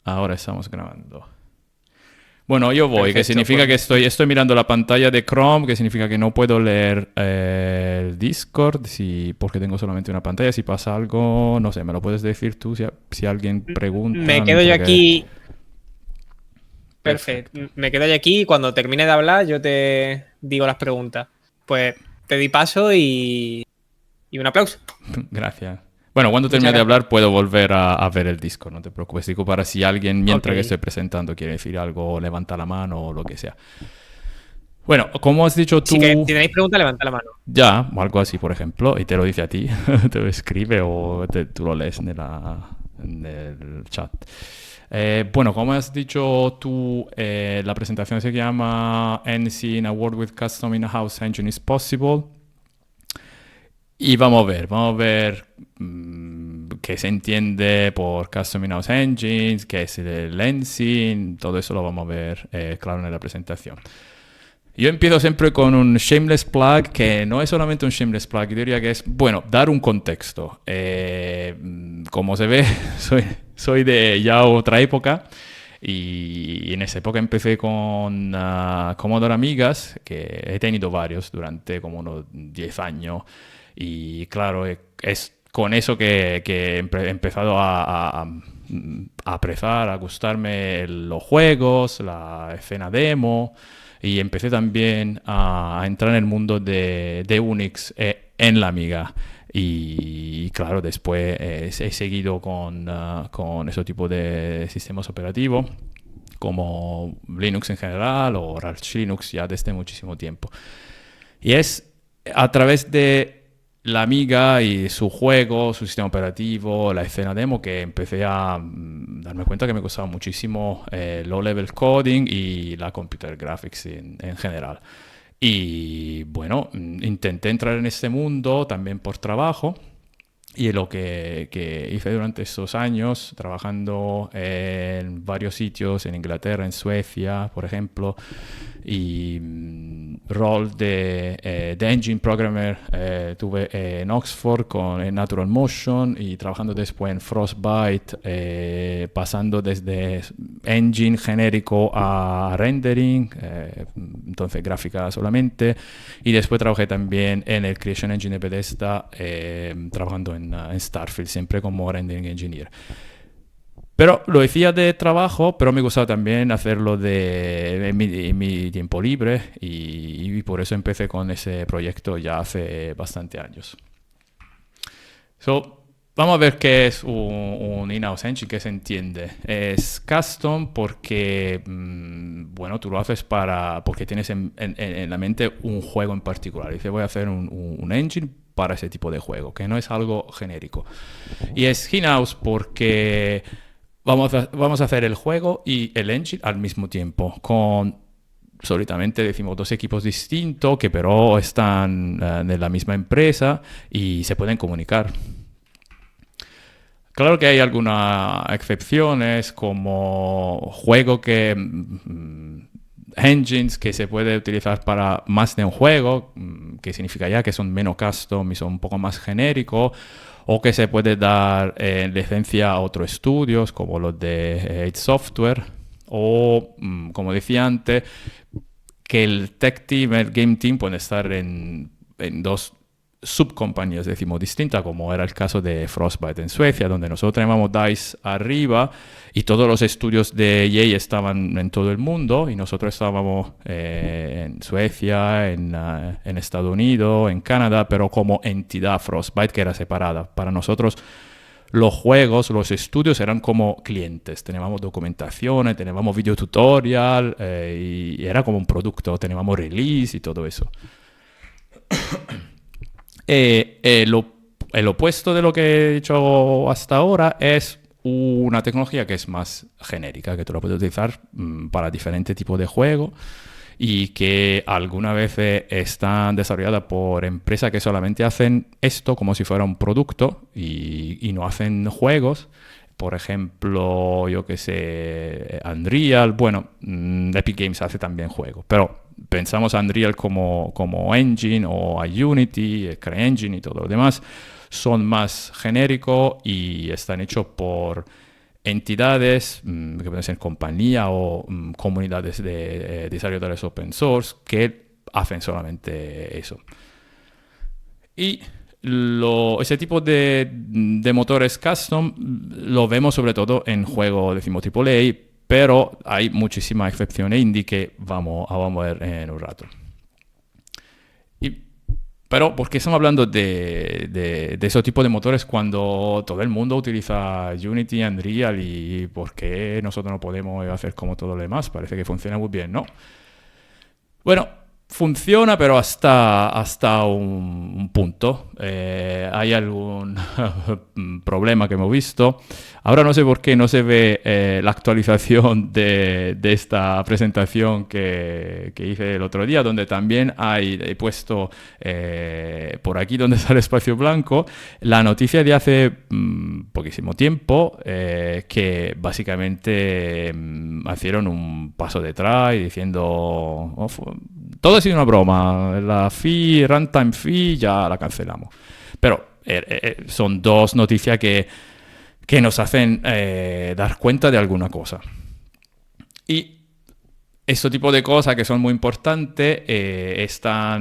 Ahora estamos grabando. Bueno, yo voy, que Perfecto, significa que estoy mirando la pantalla de Chrome, que significa que no puedo leer el Discord porque tengo solamente una pantalla. Si pasa algo, no sé, me lo puedes decir tú si alguien pregunta me quedo yo mientras que... aquí. Perfecto. Perfecto. Me quedo yo aquí y cuando termine de hablar yo te digo las preguntas. Pues te di paso y un aplauso. Gracias. Bueno, cuando Muchas termine de gracias. hablar puedo volver a ver el Discord, no te preocupes. Digo para si alguien, Ok. mientras que estoy presentando, quiere decir algo, levanta la mano o lo que sea. Bueno, como has dicho Si, que, si tú, tenéis preguntas, levantad la mano. ya, o algo así, por ejemplo, y te lo dice a ti, te lo escribe o tú lo lees en el chat. Bueno, como has dicho tú, la presentación se llama NC in a World with Custom In-House Engine is Possible. Y vamos a ver qué se entiende por Custom In-House Engines, qué es el NC, todo eso lo vamos a ver claro en la presentación. Yo empiezo siempre con un shameless plug, que no es solamente un shameless plug, yo diría que es, bueno, dar un contexto. Como se ve, soy de ya otra época y en esa época empecé con Commodore Amigas, que he tenido varios durante como unos 10 años y claro, es con eso que he empezado a apreciar, a gustarme los juegos, la escena demo. Y empecé también a entrar en el mundo de Unix en la Amiga. Y claro, después he seguido con ese tipo de sistemas operativos, como Linux en general o Arch Linux ya desde muchísimo tiempo. Y es a través de la Amiga y su juego, su sistema operativo, la escena demo, que empecé a darme cuenta que me gustaba muchísimo low level coding y la computer graphics en general. Y bueno, intenté entrar en este mundo también por trabajo. Y lo que hice durante estos años, trabajando en varios sitios, en Inglaterra, en Suecia, por ejemplo, y rol de engine programmer tuve en Oxford con Natural Motion y trabajando después en Frostbite, pasando desde engine genérico a rendering, entonces gráfica solamente, y después trabajé también en el Creation Engine de Bethesda, trabajando en Starfield, siempre como rendering engineer. Pero lo decía de trabajo, pero me gustaba también hacerlo en mi tiempo libre y por eso empecé con ese proyecto ya hace bastante años. Vamos a ver qué es un in-house engine, qué se entiende. Es custom porque, bueno, tú lo haces porque tienes en la mente un juego en particular. Dice, voy a hacer un engine para ese tipo de juego, que no es algo genérico. Y es in-house porque vamos a hacer el juego y el engine al mismo tiempo, solitamente decimos dos equipos distintos que pero están de la misma empresa y se pueden comunicar. Claro que hay algunas excepciones como engines que se puede utilizar para más de un juego, que significa ya que son menos custom y son un poco más genéricos, o que se puede dar licencia a otros estudios como los de id Software, o como decía antes, que el tech team, el game team puede estar en dos subcompañías, decimos, distintas, como era el caso de Frostbite en Suecia, donde nosotros teníamos DICE arriba y todos los estudios de EA estaban en todo el mundo y nosotros estábamos en Suecia, en Estados Unidos, en Canadá, pero como entidad Frostbite que era separada. Para nosotros los juegos, los estudios eran como clientes. Teníamos documentación, teníamos video tutorial y era como un producto. Teníamos release y todo eso. El opuesto de lo que he dicho hasta ahora es una tecnología que es más genérica, que tú la puedes utilizar para diferentes tipos de juegos y que algunas veces están desarrolladas por empresas que solamente hacen esto como si fuera un producto y no hacen juegos. Por ejemplo, yo que sé, Unreal, bueno, Epic Games hace también juegos, pero pensamos a Unreal como engine o a Unity, CryEngine y todo lo demás, son más genéricos y están hechos por entidades, que pueden ser compañía o comunidades de desarrolladores open source que hacen solamente eso. Y ese tipo de motores custom lo vemos sobre todo en juegos, decimos, AAA, pero hay muchísimas excepciones indie que vamos a ver en un rato. Pero, ¿por qué estamos hablando de ese tipo de motores cuando todo el mundo utiliza Unity, Unreal, y por qué nosotros no podemos hacer como todo lo demás? Parece que funciona muy bien, ¿no? Bueno, funciona, pero hasta un punto. Hay algún problema que hemos visto. Ahora no sé por qué no se ve la actualización de esta presentación que hice el otro día, donde también he puesto por aquí donde está el espacio blanco la noticia de hace poquísimo tiempo, que básicamente hicieron un paso detrás y diciendo... todo ha sido una broma, la runtime fee ya la cancelamos. Pero son dos noticias que nos hacen dar cuenta de alguna cosa. Y este tipo de cosas que son muy importantes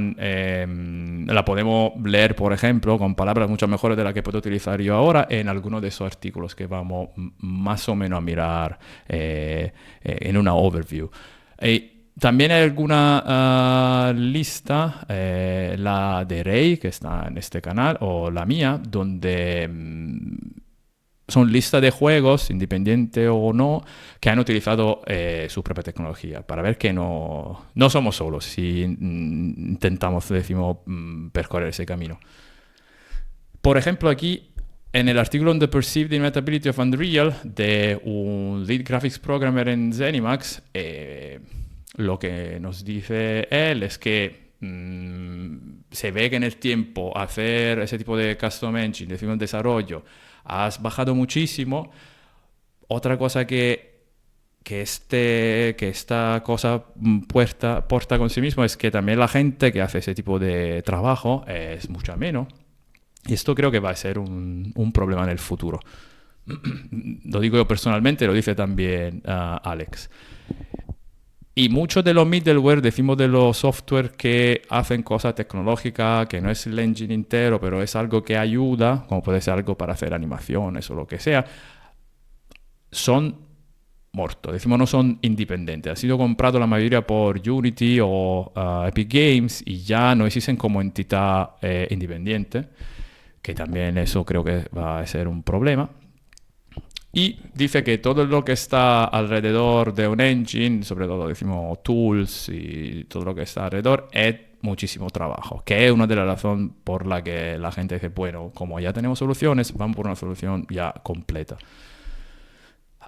la podemos leer, por ejemplo, con palabras mucho mejores de las que puedo utilizar yo ahora en algunos de esos artículos que vamos más o menos a mirar en una overview. También hay alguna lista, la de Rey, que está en este canal, o la mía, donde son listas de juegos, independiente o no, que han utilizado su propia tecnología, para ver que no somos solos si intentamos, decimos, percorrer ese camino. Por ejemplo, aquí, en el artículo on the Perceived Immutability of Unreal, de un lead graphics programmer en ZeniMax, lo que nos dice él es que se ve que en el tiempo hacer ese tipo de custom engine, decimos desarrollo, has bajado muchísimo. Otra cosa que esta cosa porta con sí mismo es que también la gente que hace ese tipo de trabajo es mucha menos. Y esto creo que va a ser un problema en el futuro. Lo digo yo personalmente, lo dice también Alex. Y muchos de los middleware, decimos de los software que hacen cosas tecnológicas, que no es el engine entero, pero es algo que ayuda, como puede ser algo para hacer animaciones o lo que sea, son muertos. Decimos, no son independientes. Ha sido comprado la mayoría por Unity o Epic Games y ya no existen como entidad independiente, que también eso creo que va a ser un problema. Y dice que todo lo que está alrededor de un engine, sobre todo decimos tools y todo lo que está alrededor, es muchísimo trabajo, que es una de las razones por la que la gente dice, bueno, como ya tenemos soluciones, vamos por una solución ya completa.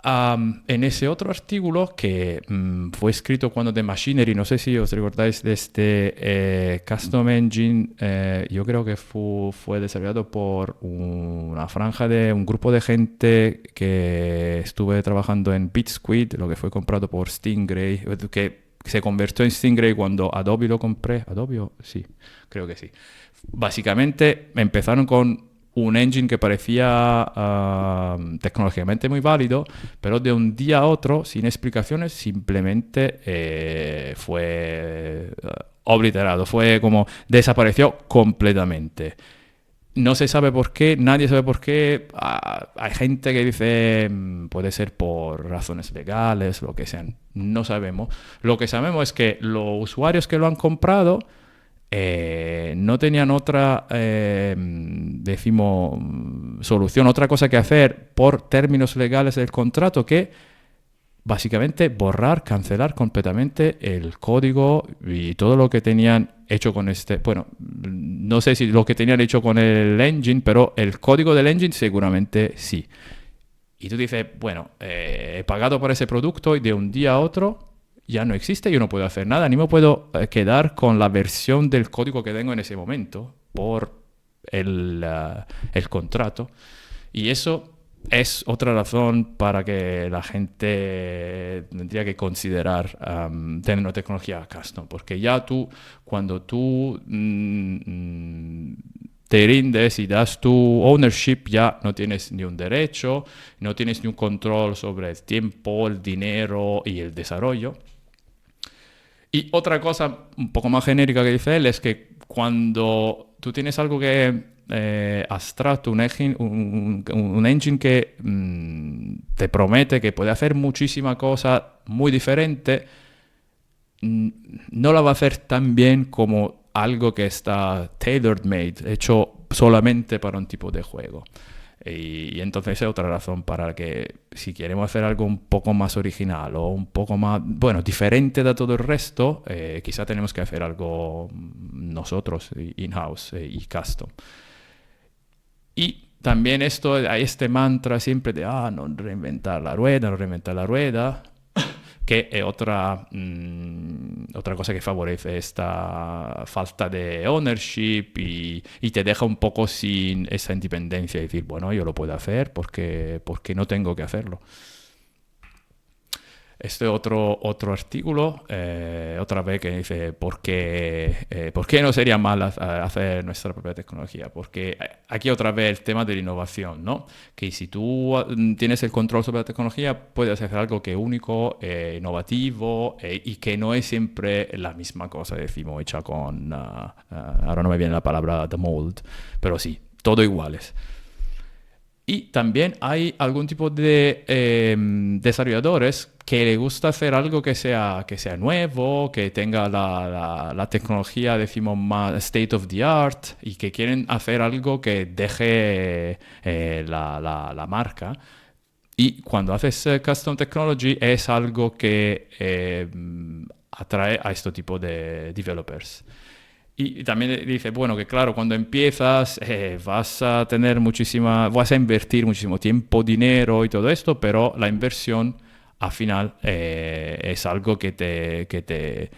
En ese otro artículo que fue escrito cuando de Machinery, no sé si os recordáis de este Custom Engine, yo creo que fue desarrollado por una franja de un grupo de gente que estuve trabajando en BitSquid, lo que fue comprado por Stingray, que se convirtió en Stingray cuando Adobe lo compré. ¿Adobe? Sí, creo que sí. Básicamente empezaron con un engine que parecía tecnológicamente muy válido, pero de un día a otro, sin explicaciones, simplemente fue obliterado, fue como desapareció completamente. No se sabe por qué, nadie sabe por qué. Hay gente que dice puede ser por razones legales, lo que sean. No sabemos. Lo que sabemos es que los usuarios que lo han comprado no tenían otra, solución, otra cosa que hacer por términos legales del contrato que básicamente borrar, cancelar completamente el código y todo lo que tenían hecho con bueno, no sé si lo que tenían hecho con el engine, pero el código del engine seguramente sí. Y tú dices, bueno, he pagado por ese producto y de un día a otro ya no existe, yo no puedo hacer nada, ni me puedo quedar con la versión del código que tengo en ese momento por el contrato. Y eso es otra razón para que la gente tendría que considerar tener una tecnología custom, porque ya cuando tú te rindes y das tu ownership, ya no tienes ni un derecho, no tienes ni un control sobre el tiempo, el dinero y el desarrollo. Y otra cosa un poco más genérica que dice él es que cuando tú tienes algo que abstracto, un engine que te promete que puede hacer muchísima cosa muy diferente, no la va a hacer tan bien como algo que está tailor made, hecho solamente para un tipo de juego. Y entonces es otra razón para que si queremos hacer algo un poco más original o un poco más, bueno, diferente de todo el resto, quizá tenemos que hacer algo nosotros, in-house y custom. Y también hay este mantra siempre de, no reinventar la rueda, no reinventar la rueda, que es otra cosa que favorece esta falta de ownership y te deja un poco sin esa independencia, decir, bueno, yo lo puedo hacer porque no tengo que hacerlo. Este otro artículo, otra vez que dice, ¿por qué no sería mal hacer nuestra propia tecnología? Porque aquí otra vez el tema de la innovación, ¿no? Que si tú tienes el control sobre la tecnología, puedes hacer algo que es único, innovativo y que no es siempre la misma cosa, decimos, hecha con, ahora no me viene la palabra the mold, pero sí, todo iguales. Y también hay algún tipo de desarrolladores que le gusta hacer algo que sea nuevo, que tenga la tecnología, decimos, más state of the art, y que quieren hacer algo que deje la marca. Y cuando haces custom technology es algo que atrae a este tipo de developers. Y también dice, bueno, que claro, cuando empiezas vas a invertir muchísimo tiempo, dinero y todo esto, pero la inversión al final es algo que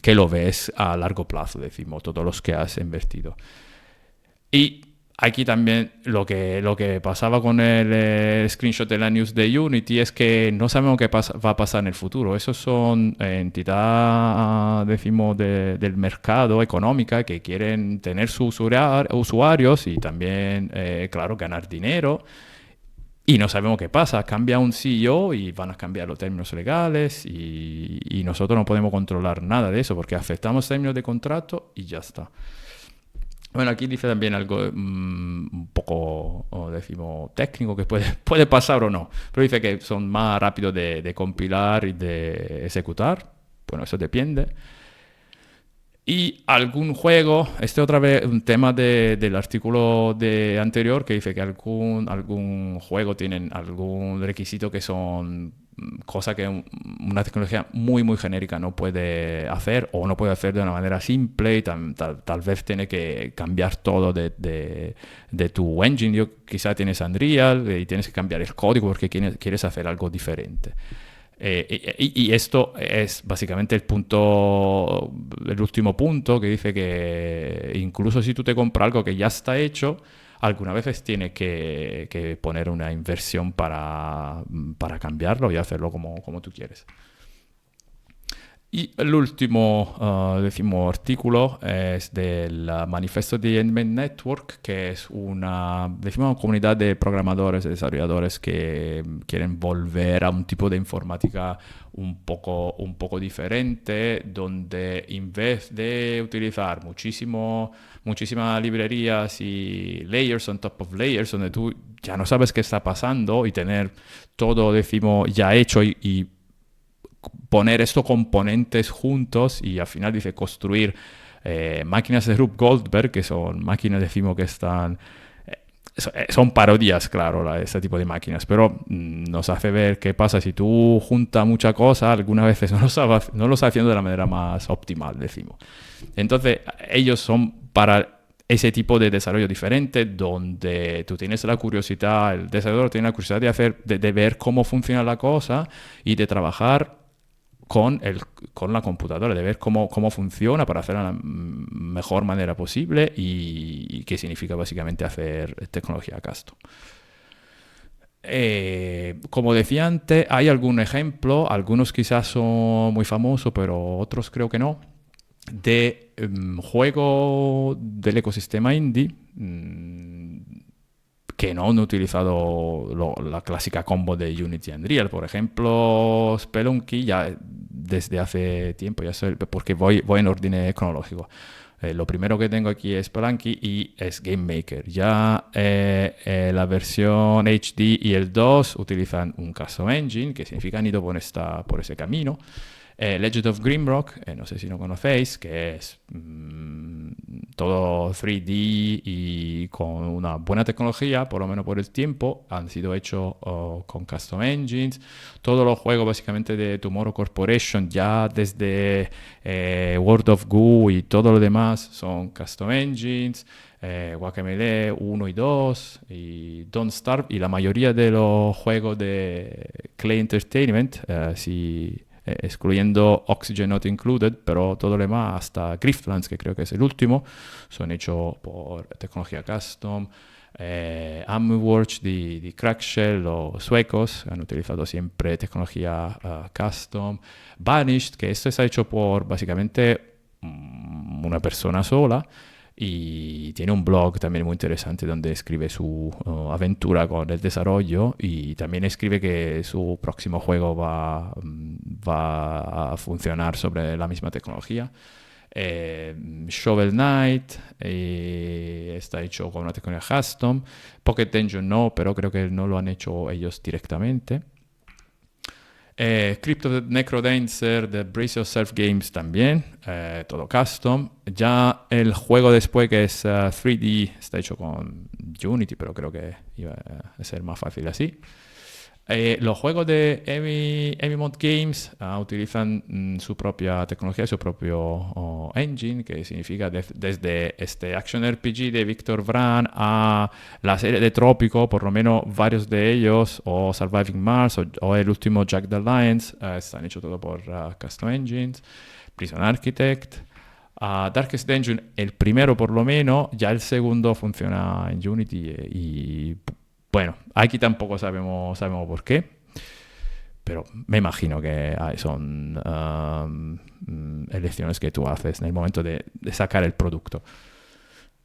lo ves a largo plazo, decimos, todos los que has invertido. Y aquí también lo que pasaba con el screenshot de la news de Unity es que no sabemos qué va a pasar en el futuro. Esos son entidades, decimos, del mercado económica que quieren tener sus usuarios y también, claro, ganar dinero. Y no sabemos qué pasa. Cambia un CEO y van a cambiar los términos legales y nosotros no podemos controlar nada de eso porque aceptamos términos de contrato y ya está. Bueno, aquí dice también algo un poco, decimos, técnico, que puede pasar o no. Pero dice que son más rápidos de compilar y de ejecutar. Bueno, eso depende. Y algún juego, otra vez un tema del artículo anterior que dice que algún juego tienen algún requisito que son cosas que una tecnología muy, muy genérica no puede hacer o no puede hacer de una manera simple y tal vez tiene que cambiar todo de tu engine. Quizá tienes Unreal y tienes que cambiar el código porque quieres hacer algo diferente. Y esto es básicamente el último punto que dice que incluso si tú te compras algo que ya está hecho, algunas veces tienes que poner una inversión para cambiarlo y hacerlo como tú quieres. Y el último, decimos, artículo es del manifiesto de Endman Network, que es una comunidad de programadores y desarrolladores que quieren volver a un tipo de informática un poco diferente, donde en vez de utilizar muchísimas librerías y layers on top of layers, donde tú ya no sabes qué está pasando y tener todo, decimos, ya hecho y poner estos componentes juntos y al final dice construir máquinas de Rube Goldberg, que son máquinas, decimos, que están... son parodias, claro, este tipo de máquinas, pero nos hace ver qué pasa si tú juntas mucha cosa, algunas veces no lo estás haciendo de la manera más optimal, decimos. Entonces, ellos son para ese tipo de desarrollo diferente, donde tú tienes la curiosidad, el desarrollador tiene la curiosidad de ver cómo funciona la cosa y de trabajar con la computadora, de ver cómo funciona para hacerla de la mejor manera posible y qué significa básicamente hacer tecnología custom. Como decía antes, hay algún ejemplo, algunos quizás son muy famosos, pero otros creo que no. de juego del ecosistema indie que no han utilizado la clásica combo de Unity y Unreal. Por ejemplo, Spelunky ya desde hace tiempo, ya sé, porque voy en orden cronológico. Lo primero que tengo aquí es Spelunky y es Game Maker. Ya la versión HD y el 2 utilizan un custom engine, que significa han ido por ese camino. Legend of Grimrock, no sé si lo conocéis, que es todo 3D y con una buena tecnología, por lo menos por el tiempo, han sido hechos con custom engines. Todos los juegos básicamente de Tomorrow Corporation, ya desde World of Goo y todo lo demás, son custom engines. Guacamelee 1 y 2 y Don't Starve, y la mayoría de los juegos de Clay Entertainment, excluyendo Oxygen Not Included, pero todo lo demás, hasta Griftlands, que creo que es el último, son hechos por tecnología custom. Amwatch de Crackshell, los suecos, han utilizado siempre tecnología custom. Vanished, que esto está hecho por básicamente una persona sola, y tiene un blog también muy interesante donde escribe su aventura con el desarrollo, y también escribe que su próximo juego va a funcionar sobre la misma tecnología. Shovel Knight está hecho con una tecnología custom. Pocket Dungeon no, pero creo que no lo han hecho ellos directamente. Crypt of the Necrodancer de Brace Yourself Games también, todo custom. Ya el juego después, que es 3D, está hecho con Unity, pero creo que iba a ser más fácil así. Los juegos de Emimont Games utilizan su propia tecnología, su propio engine, que significa desde este Action RPG de Victor Vran a la serie de Trópico, por lo menos varios de ellos, o Surviving Mars, o el último Jack the Lions, están hechos todo por Custom Engines. Prison Architect, Darkest Dungeon, el primero por lo menos, ya el segundo funciona en Unity y bueno, aquí tampoco sabemos por qué, pero me imagino que son elecciones que tú haces en el momento de sacar el producto.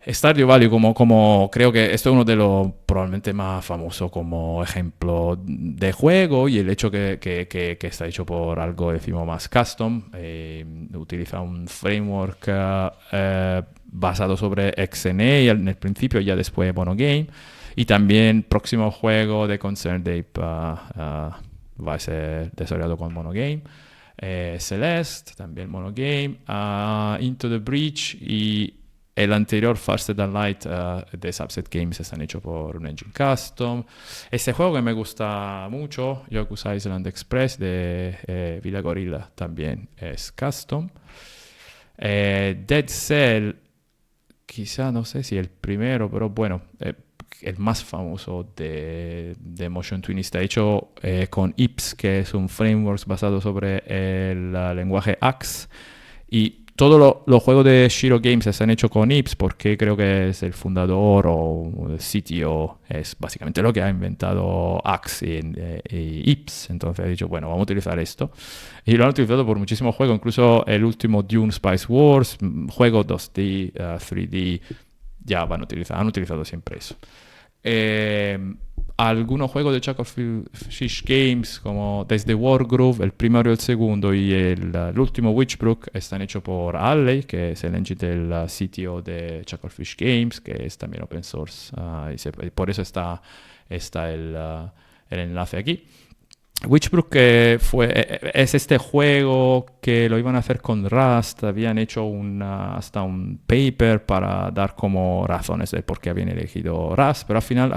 Stardew Valley, como creo que esto es uno de los probablemente más famosos como ejemplo de juego, y el hecho que está hecho por algo, decimos, más custom, utiliza un framework basado sobre XNA en el principio, y ya después Monogame. Y también próximo juego de Concerned Ape va a ser desarrollado con Monogame. Celeste, también Monogame. Into the Breach y el anterior Faster Than Light de Subset Games están hechos por un engine custom. Este juego que me gusta mucho, Yakuza Island Express de Villa Gorilla, también es custom. Dead Cell, quizá no sé si el primero, pero bueno, el más famoso de Motion Twin, está hecho con IPS, que es un framework basado sobre el lenguaje Axe, y todos los juegos de Shiro Games están hechos con IPS porque creo que es el fundador o el CTO, es básicamente lo que ha inventado Axe y IPS. Entonces he dicho, bueno, vamos a utilizar esto, y lo han utilizado por muchísimos juegos, incluso el último Dune Spice Wars, juego 2D, 3D, ya han utilizado siempre eso. Algunos juegos de Chucklefish Games, como desde Wargroove, el primero y el segundo, y el último Witchbrook, están hechos por Alley, que es el engine del CTO de Chucklefish Games, que es también open source, y por eso está el enlace aquí. Witchbrook es este juego que lo iban a hacer con Rust, habían hecho hasta un paper para dar como razones de por qué habían elegido Rust, pero al final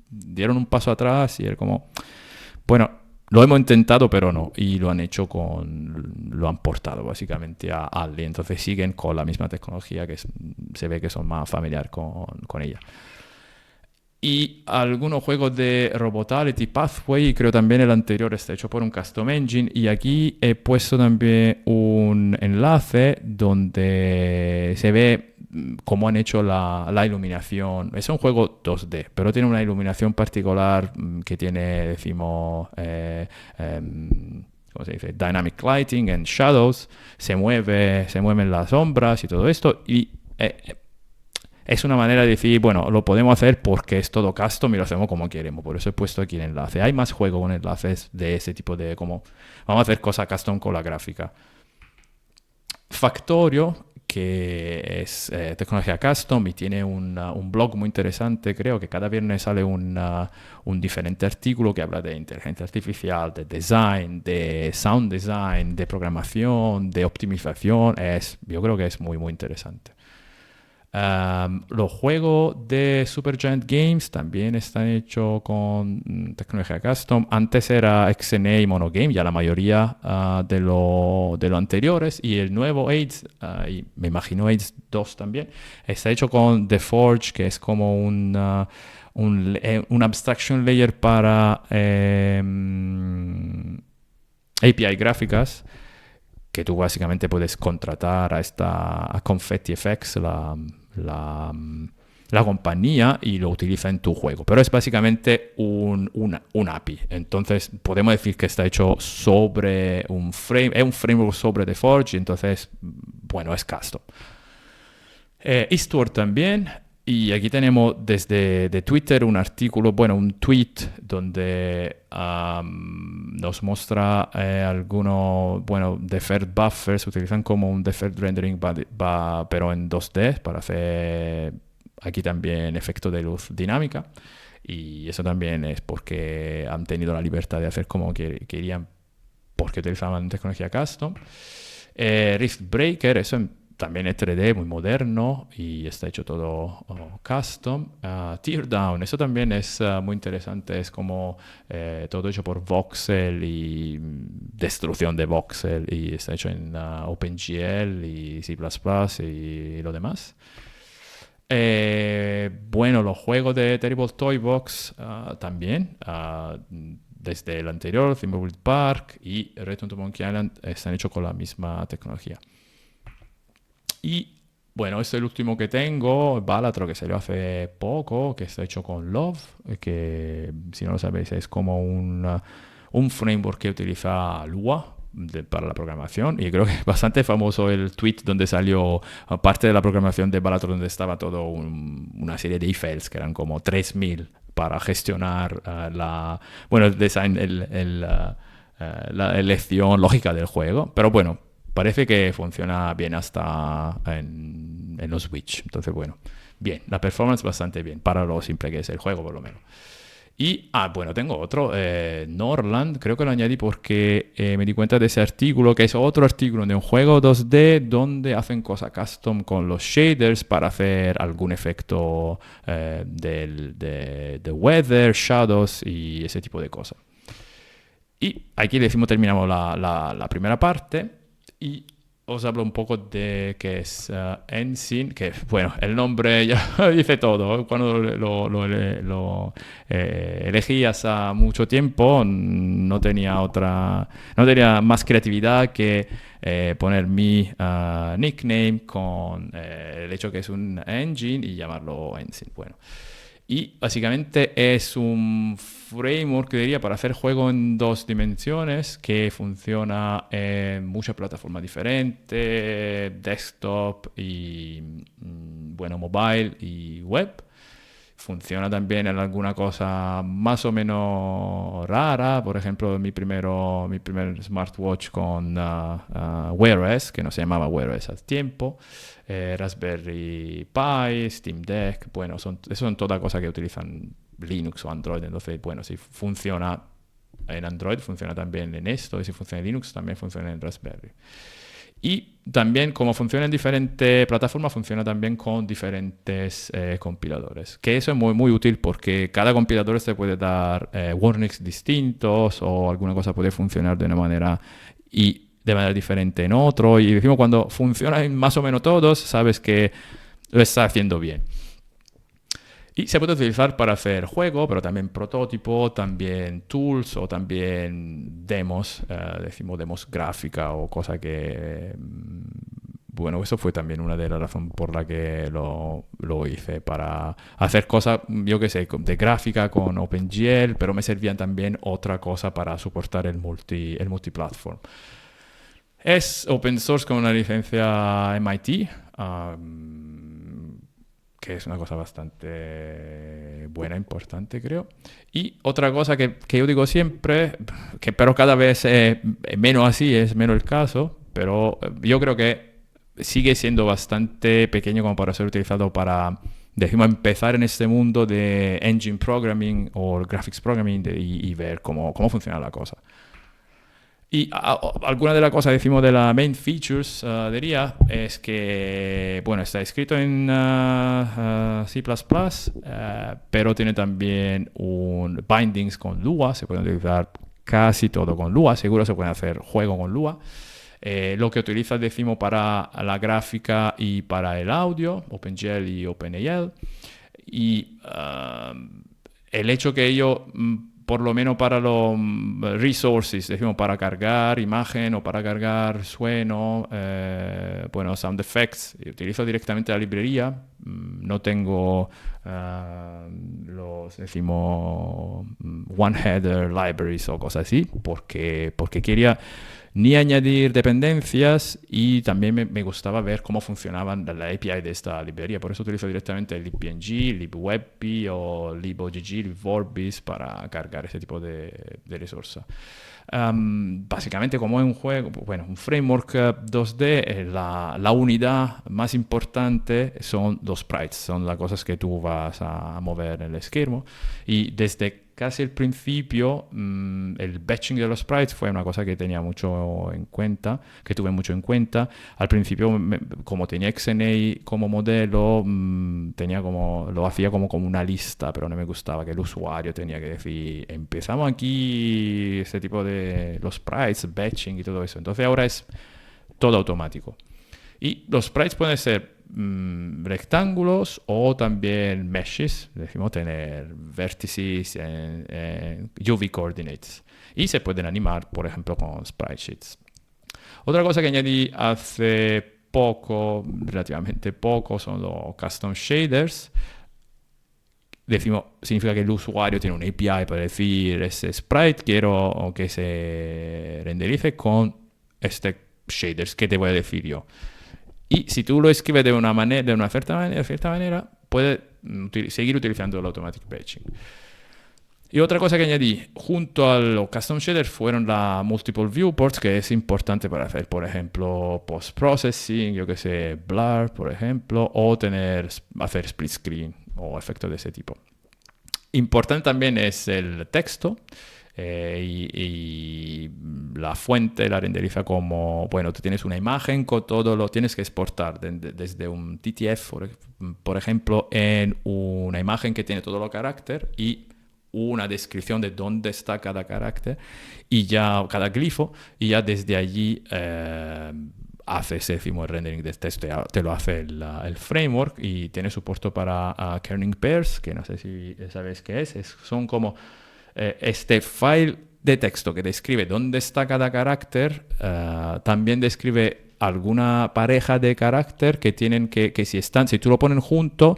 dieron un paso atrás y era como, bueno, lo hemos intentado pero no, y lo han portado básicamente a Alley, entonces siguen con la misma tecnología, que se ve que son más familiar con ella. Y algunos juegos de Robotality, Pathway, creo también el anterior está hecho por un custom engine, y aquí he puesto también un enlace donde se ve cómo han hecho la iluminación. Es un juego 2D, pero tiene una iluminación particular que tiene, decimos, ¿cómo se dice? Dynamic Lighting and Shadows, se mueven las sombras y todo esto, y es una manera de decir, bueno, lo podemos hacer porque es todo custom y lo hacemos como queremos. Por eso he puesto aquí el enlace. Hay más juego con enlaces de ese tipo de como vamos a hacer cosas custom con la gráfica. Factorio, que es tecnología custom y tiene un blog muy interesante. Creo que cada viernes sale un diferente artículo que habla de inteligencia artificial, de design, de sound design, de programación, de optimización. Yo creo que es muy, muy interesante. Los juegos de Supergiant Games también están hechos con tecnología custom. Antes era XNA y Monogame, ya la mayoría de lo anteriores. Y el nuevo AIDS, y me imagino AIDS 2 también, está hecho con The Forge, que es como un abstraction layer para API gráficas, que tú básicamente puedes contratar a Confetti FX, la compañía, y lo utiliza en tu juego. Pero es básicamente un API. Entonces podemos decir que está hecho sobre es un framework sobre The Forge, entonces, bueno, es custom. Eastward también. Y aquí tenemos desde de Twitter un artículo, un tweet donde nos muestra algunos, deferred buffers. Se utilizan como un deferred rendering, pero en 2D para hacer aquí también efecto de luz dinámica. Y eso también es porque han tenido la libertad de hacer como querían, porque utilizaban tecnología custom. Rift Breaker, eso también es 3D, muy moderno y está hecho todo custom. Teardown, eso también es muy interesante. Es como todo hecho por voxel y destrucción de voxel, y está hecho en OpenGL y C++ y lo demás. Los juegos de Terrible Toy Box también. Desde el anterior, Thimbleweed Park y Return to Monkey Island, están hechos con la misma tecnología. Y este es el último que tengo, Balatro, que salió hace poco, que está hecho con Love, que si no lo sabéis es como un framework que utiliza Lua para la programación, y creo que es bastante famoso el tweet donde salió parte de la programación de Balatro, donde estaba todo una serie de if-else que eran como 3000 para gestionar el design, la elección lógica del juego. Pero parece que funciona bien hasta en los Switch. Entonces, bien, la performance bastante bien para lo simple que es el juego, por lo menos. Y, tengo otro, Norland, creo que lo añadí porque me di cuenta de ese artículo, que es otro artículo de un juego 2D donde hacen cosas custom con los shaders para hacer algún efecto de weather, shadows y ese tipo de cosas. Y aquí terminamos la primera parte. Y os hablo un poco de qué es Ensign, que el nombre ya dice todo. Cuando lo elegí hace mucho tiempo, no tenía más creatividad que poner mi nickname con el hecho que es un engine y llamarlo Ensign. Y básicamente es un framework, diría, para hacer juego en 2 dimensiones que funciona en muchas plataformas diferentes, desktop y, mobile y web. Funciona también en alguna cosa más o menos rara. Por ejemplo, mi primer smartwatch con Wear OS, que no se llamaba Wear OS al tiempo. Raspberry Pi, Steam Deck, son todas cosas que utilizan Linux o Android. Entonces, si funciona en Android, funciona también en esto, y si funciona en Linux, también funciona en Raspberry. Y también, como funciona en diferentes plataformas, funciona también con diferentes compiladores. Que eso es muy, muy útil porque cada compilador te puede dar warnings distintos, o alguna cosa puede funcionar de una manera y de manera diferente en otro. Y decimos, cuando funciona en más o menos todos, sabes que lo está haciendo bien. Y se puede utilizar para hacer juego, pero también prototipo, también tools o también demos, decimos demos gráfica o cosa que, bueno, eso fue también una de las razones por la que lo hice, para hacer cosas, yo qué sé, de gráfica con OpenGL, pero me servían también otra cosa para soportar el multiplatform. Es open source con una licencia MIT, que es una cosa bastante buena, importante, creo. Y otra cosa que yo digo siempre, pero cada vez menos así, es menos el caso, pero yo creo que sigue siendo bastante pequeño como para ser utilizado para, decimos, empezar en este mundo de engine programming o graphics programming y ver cómo funciona la cosa. Y alguna de las cosas que decimos de la main features de RIA es que, bueno, está escrito en C++, pero tiene también un bindings con Lua, se puede utilizar casi todo con Lua, seguro se puede hacer juego con Lua. Lo que utiliza, decimos, para la gráfica y para el audio, OpenGL y OpenAL. Y el hecho que ellos, por lo menos para los resources, decimos, para cargar imagen o para cargar sueno, bueno, sound effects, utilizo directamente la librería. No tengo los, decimos, one header libraries o cosas así, porque quería ni añadir dependencias y también me gustaba ver cómo funcionaban la API de esta librería. Por eso utilizo directamente libpng, libwebp o libogg, libvorbis para cargar ese tipo de resources. Básicamente, como es un juego, bueno, un framework 2D, la unidad más importante son los sprites, son las cosas que tú vas a mover en el esquema. Y desde casi el principio, el batching de los sprites fue una cosa que tenía mucho en cuenta, que tuve mucho en cuenta. Al principio, como tenía XNA como modelo, lo hacía como una lista, pero no me gustaba que el usuario tenía que decir, empezamos aquí este tipo de los sprites, batching y todo eso. Entonces ahora es todo automático. Y los sprites pueden ser rectángulos o también meshes, decimos tener vértices en UV coordinates, y se pueden animar, por ejemplo, con sprite sheets. Otra cosa que añadí hace poco, relativamente poco, son los custom shaders. Decimos, significa que el usuario tiene una API para decir, ese sprite quiero que se renderice con este shaders que te voy a decir yo. Y si tú lo escribes de una cierta manera, puedes seguir utilizando el automatic batching. Y otra cosa que añadí junto a los custom shaders fueron las multiple viewports, que es importante para hacer, por ejemplo, post-processing, yo que sé, blur, por ejemplo, o hacer split screen o efectos de ese tipo. Importante también es el texto. Y la fuente la renderiza como, bueno, tú tienes una imagen con todo, lo tienes que exportar desde un TTF, por ejemplo, en una imagen que tiene todos los caracteres y una descripción de dónde está cada carácter y ya cada glifo, y ya desde allí haces el rendering del texto, te lo hace el framework, y tiene soporte para kerning pairs, que no sé si sabes qué son como este file de texto que describe dónde está cada carácter, también describe alguna pareja de carácter que tienen que si tú lo pones junto,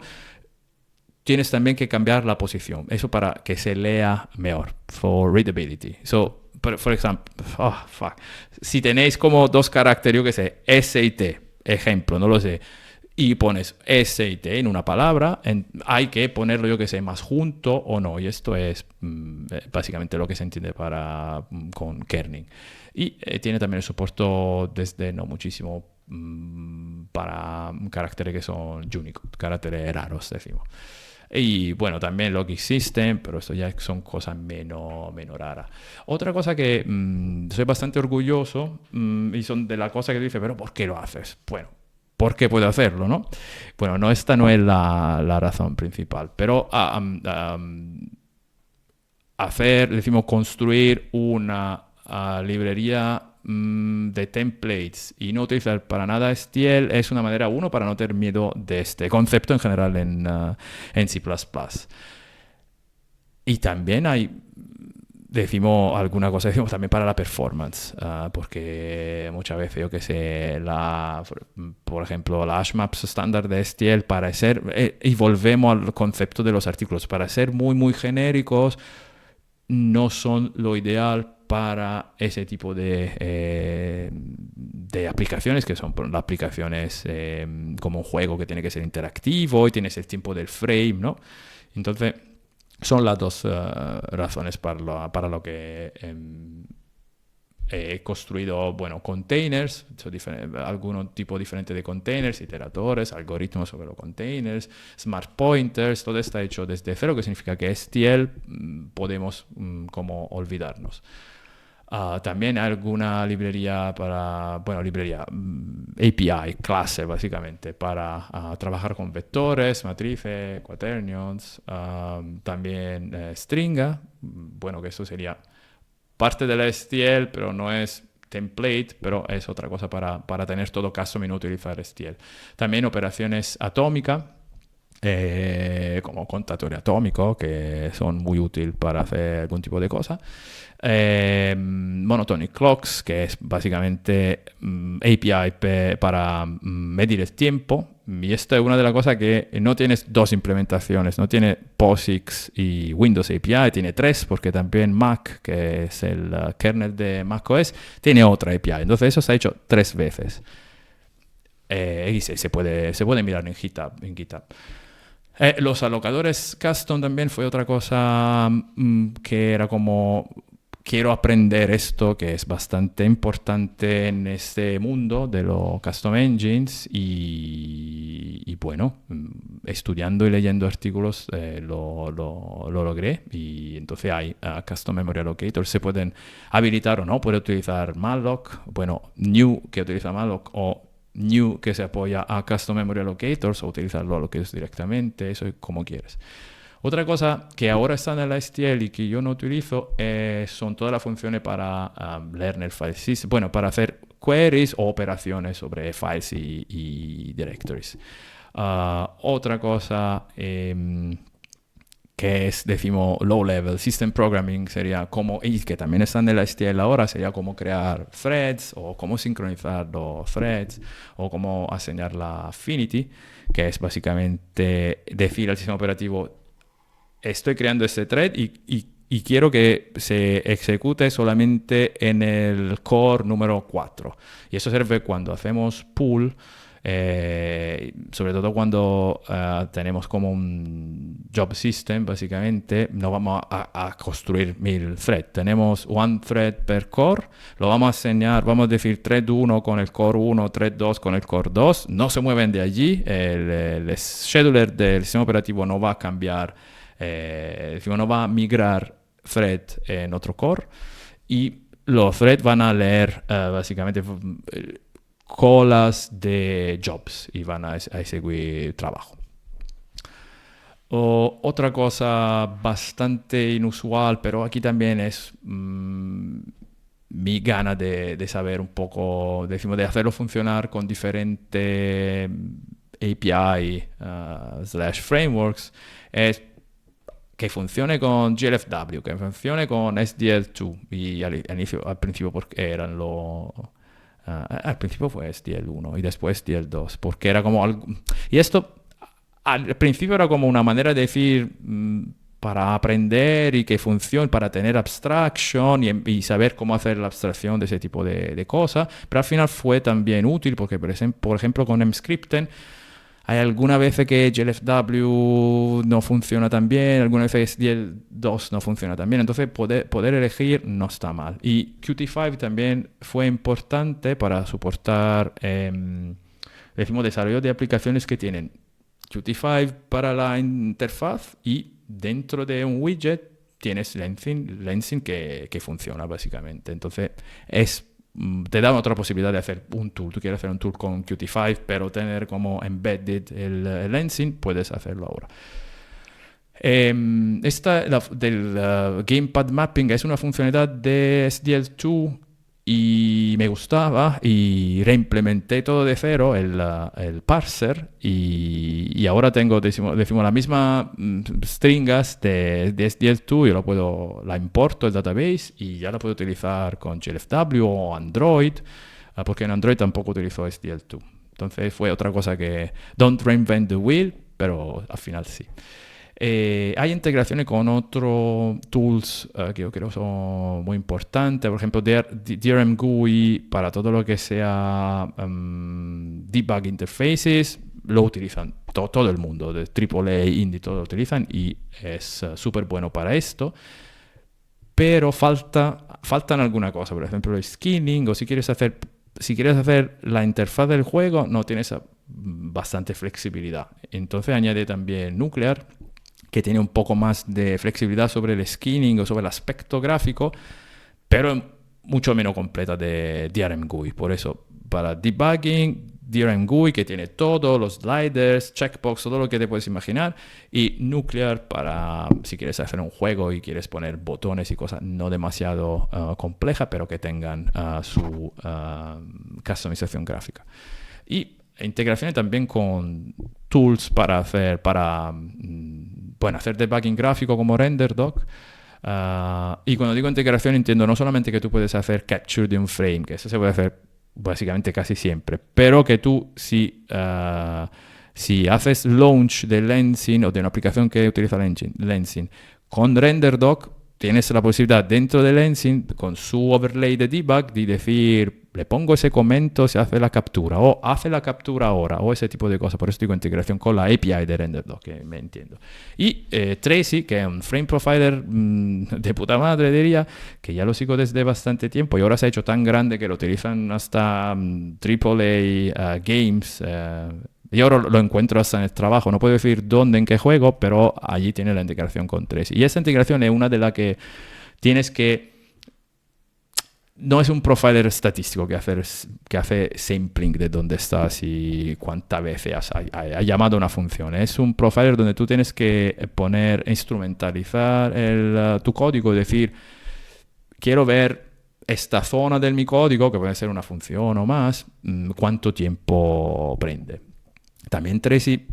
tienes también que cambiar la posición. Eso para que se lea mejor, for readability. So, por ejemplo, si tenéis como dos caracteres, yo que sé, S y T, ejemplo, no lo sé, y pones S y T en una palabra, hay que ponerlo, yo que sé, más junto o no. Y esto es básicamente lo que se entiende con kerning. Y tiene también el soporte desde no muchísimo para caracteres que son Unicode, caracteres raros, decimos. Y bueno, también Logic System, pero esto ya son cosas menos raras. Otra cosa que soy bastante orgulloso, y son de las cosas que dice, pero ¿por qué lo haces? Bueno, porque puedo hacerlo, ¿no? Bueno, esta no es la razón principal, pero construir una librería de templates y no utilizar para nada STL es una manera, para no tener miedo de este concepto en general en C++. Y también hay decimos alguna cosa, decimos también para la performance, porque muchas veces yo que sé, por ejemplo, la hashmaps estándar de STL para ser, y volvemos al concepto de los artículos, para ser muy, muy genéricos, no son lo ideal para ese tipo de aplicaciones, que son las aplicaciones como un juego que tiene que ser interactivo y tienes el tiempo del frame, ¿no? Entonces, son las dos razones para lo que he construido, bueno, containers, algún tipo diferente de containers, iteradores, algoritmos sobre los containers, smart pointers, todo está hecho desde cero, que significa que STL podemos como olvidarnos. También hay alguna librería API, clase básicamente, para trabajar con vectores, matrices, quaternions, también Stringa, bueno, que eso sería parte de la STL, pero no es template, pero es otra cosa para tener todo custom y no utilizar STL. También operaciones atómicas, como contador atómico, que son muy útiles para hacer algún tipo de cosa. Monotonic clocks, que es básicamente API para medir el tiempo. Y esto es una de las cosas que no tienes dos implementaciones, no tiene POSIX y Windows API, tiene tres, porque también Mac, que es el kernel de macOS, tiene otra API. Entonces eso se ha hecho 3 veces. Y se puede mirar en GitHub. Los alocadores custom también fue otra cosa que era como, quiero aprender esto, que es bastante importante en este mundo de los custom engines y bueno, estudiando y leyendo artículos lo logré, y entonces hay custom memory allocators, se pueden habilitar o no, puede utilizar malloc, bueno, new que utiliza malloc o new que se apoya a custom memory allocators o utilizarlo allocators directamente, eso es como quieres. Otra cosa que ahora está en la STL y que yo no utilizo son todas las funciones para leer el file system, bueno, para hacer queries o operaciones sobre files y directories. Otra cosa que es, decimos, low level system programming, sería como, y que también están en la STL ahora, sería como crear threads o cómo sincronizar los threads o cómo asignar la affinity, que es básicamente decir al sistema operativo: estoy creando este thread y quiero que se ejecute solamente en el core número 4. Y eso sirve cuando hacemos pull, sobre todo cuando tenemos como un job system, básicamente, no vamos a construir 1000 threads. Tenemos one thread per core, lo vamos a asignar, vamos a decir thread 1 con el core 1, thread 2 con el core 2, no se mueven de allí, el scheduler del sistema operativo no va a cambiar, no va a migrar thread en otro core, y los threads van a leer básicamente colas de jobs y van a seguir trabajo. Otra cosa bastante inusual, pero aquí también es mi gana de saber un poco, decimos, de hacerlo funcionar con diferentes API / frameworks, es que funcione con GLFW, que funcione con SDL2, y al principio porque eran al principio fue SDL1 y después SDL2, porque era como algo, y esto al principio era como una manera de decir para aprender y que funcione, para tener abstraction y saber cómo hacer la abstracción de ese tipo de cosas, pero al final fue también útil porque, por ejemplo, con Emscripten hay alguna vez que GLFW no funciona tan bien, alguna vez que SDL2 no funciona tan bien, entonces poder elegir no está mal. Y Qt5 también fue importante para soportar, decimos, desarrollo de aplicaciones que tienen Qt5 para la interfaz y dentro de un widget tienes Lensing que funciona básicamente. Entonces te da otra posibilidad de hacer un tool. Tú quieres hacer un tool con Qt5, pero tener como embedded el Lensing, puedes hacerlo ahora. Esta del gamepad mapping es una funcionalidad de SDL2 y me gustaba y reimplementé todo de cero el parser y ahora tengo, decimos la misma stringas de SDL2, la importo el database y ya la puedo utilizar con GLFW o Android, porque en Android tampoco utilizo SDL2. Entonces fue otra cosa que, don't reinvent the wheel, pero al final sí. Hay integraciones con otros tools que yo creo son muy importantes. Por ejemplo, DRM GUI para todo lo que sea debug interfaces, lo utilizan todo el mundo, de AAA, indie, todo lo utilizan y es súper bueno para esto. Pero faltan alguna cosa, por ejemplo, el skinning, o si quieres hacer la interfaz del juego, no tienes bastante flexibilidad. Entonces añade también Nuclear, que tiene un poco más de flexibilidad sobre el skinning o sobre el aspecto gráfico, pero mucho menos completa de DRM GUI. Por eso, para debugging, DRM GUI, que tiene todos los sliders, checkbox, todo lo que te puedes imaginar, y Nuclear para si quieres hacer un juego y quieres poner botones y cosas no demasiado complejas, pero que tengan su customización gráfica. Y integraciones también con tools para hacer debugging gráfico como RenderDoc. Y cuando digo integración entiendo no solamente que tú puedes hacer capture de un frame, que eso se puede hacer básicamente casi siempre, pero que tú si haces launch de Lensing o de una aplicación que utiliza Lensing con RenderDoc, tienes la posibilidad dentro de Lensing con su overlay de debug de decir, le pongo ese comento, se hace la captura o hace la captura ahora o ese tipo de cosas. Por eso digo integración con la API de RenderDoc, que me entiendo. Y Tracy, que es un frame profiler de puta madre, diría, que ya lo sigo desde bastante tiempo y ahora se ha hecho tan grande que lo utilizan hasta AAA games. Y ahora lo encuentro hasta en el trabajo. No puedo decir dónde, en qué juego, pero allí tiene la integración con Tracy. Y esa integración es una de las que tienes que... No es un profiler estadístico que hace sampling de dónde estás y cuántas veces ha llamado una función. Es un profiler donde tú tienes que instrumentalizar tu código, decir, quiero ver esta zona de mi código, que puede ser una función o más, cuánto tiempo prende. También Tracy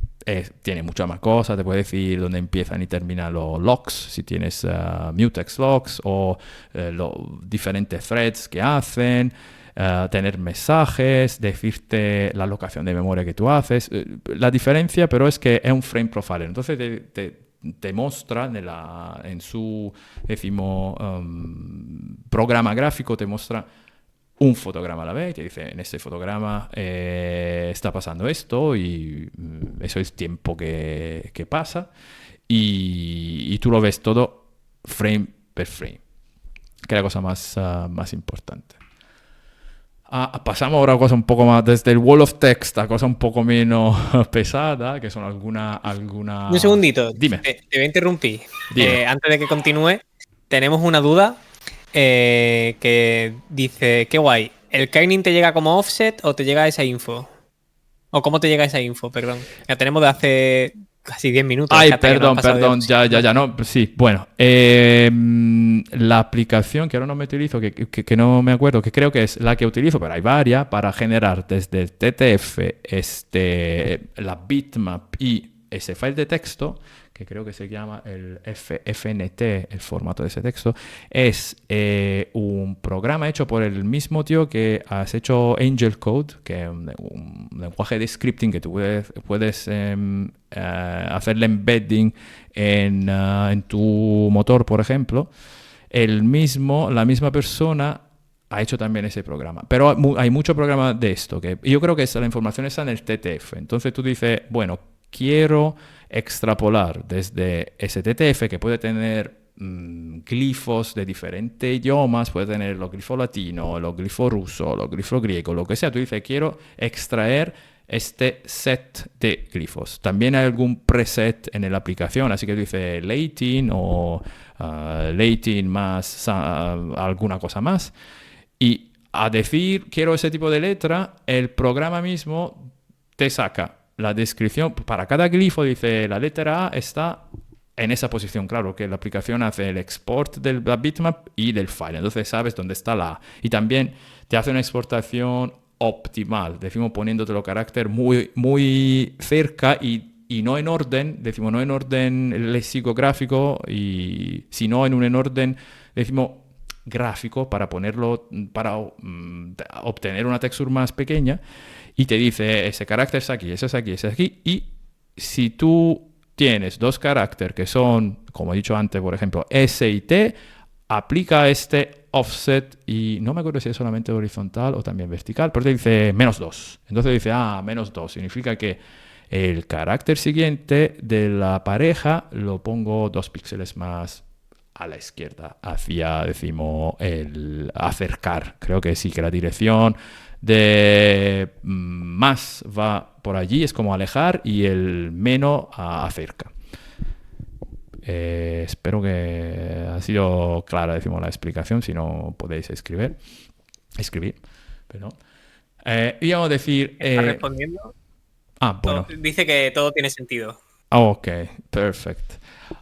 tiene muchas más cosas, te puede decir dónde empiezan y terminan los logs, si tienes mutex logs o los diferentes threads que hacen, tener mensajes, decirte la alocación de memoria que tú haces. La diferencia pero es que es un frame profiler, entonces te muestra en su, decimos, programa gráfico, te muestra un fotograma a la vez, te dice, en este fotograma está pasando esto y eso es el tiempo que pasa y tú lo ves todo frame per frame, que es la cosa más importante. Pasamos ahora a cosas un poco más, desde el wall of text a cosas un poco menos pesadas, que son alguna... Un segundito, Dime. Te voy a interrumpir. Antes de que continúe, tenemos una duda. Que dice, qué guay, ¿el kaining te llega como offset o te llega esa info? ¿O cómo te llega esa info? Perdón. La tenemos de hace casi 10 minutos. Ay, perdón, ya, no, sí, bueno. La aplicación que ahora no me utilizo, que no me acuerdo, que creo que es la que utilizo, pero hay varias, para generar desde el TTF la bitmap y ese file de texto, que creo que se llama el FNT, el formato de ese texto, es un programa hecho por el mismo tío que has hecho Angel Code, que es un lenguaje de scripting que tú puedes hacerle embedding en tu motor, por ejemplo. La misma persona ha hecho también ese programa. Pero hay mucho programa de esto, que yo creo que la información está en el TTF. Entonces tú dices, bueno, quiero extrapolar desde ese TTF que puede tener glifos de diferentes idiomas, puede tener los glifos latinos, los glifos rusos, los glifos griegos, lo que sea. Tú dices, quiero extraer este set de glifos. También hay algún preset en la aplicación, así que tú dices Latin o Latin más alguna cosa más. Y a decir, quiero ese tipo de letra, el programa mismo te saca la descripción. Para cada glifo dice, la letra A está en esa posición, claro, que la aplicación hace el export de la bitmap y del file. Entonces sabes dónde está la A. Y también te hace una exportación optimal, decimos poniéndote los caracteres muy, muy cerca y no en orden, decimos no en orden lexicográfico, sino en orden, decimos gráfico para ponerlo, para obtener una textura más pequeña y te dice ese carácter es aquí, ese es aquí, ese es aquí y si tú tienes dos caracteres que son, como he dicho antes, por ejemplo, S y T, aplica este offset y no me acuerdo si es solamente horizontal o también vertical, pero te dice -2. Entonces dice, -2 significa que el carácter siguiente de la pareja lo pongo 2 píxeles más a la izquierda, hacia, decimos, el acercar. Creo que sí, que la dirección de más va por allí, es como alejar, y el menos acerca. Espero que ha sido clara, decimos, la explicación. Si no, podéis escribir. Perdón. Y vamos a decir... ¿Está respondiendo? Bueno. Dice que todo tiene sentido. Ok, perfecto.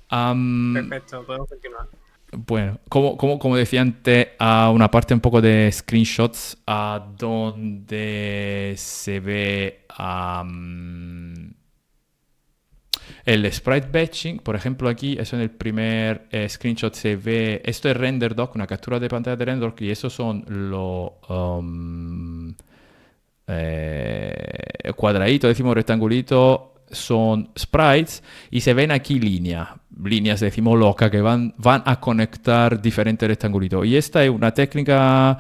Perfecto, podemos continuar. Bueno, como decía antes, una parte un poco de screenshots donde se ve el sprite batching. Por ejemplo, aquí, eso en el primer screenshot se ve, esto es RenderDoc, una captura de pantalla de RenderDoc, y esos son los cuadraditos, decimos rectangulitos, son sprites y se ven aquí líneas, decimos locas, que van a conectar diferentes rectangulitos. Y esta es una técnica,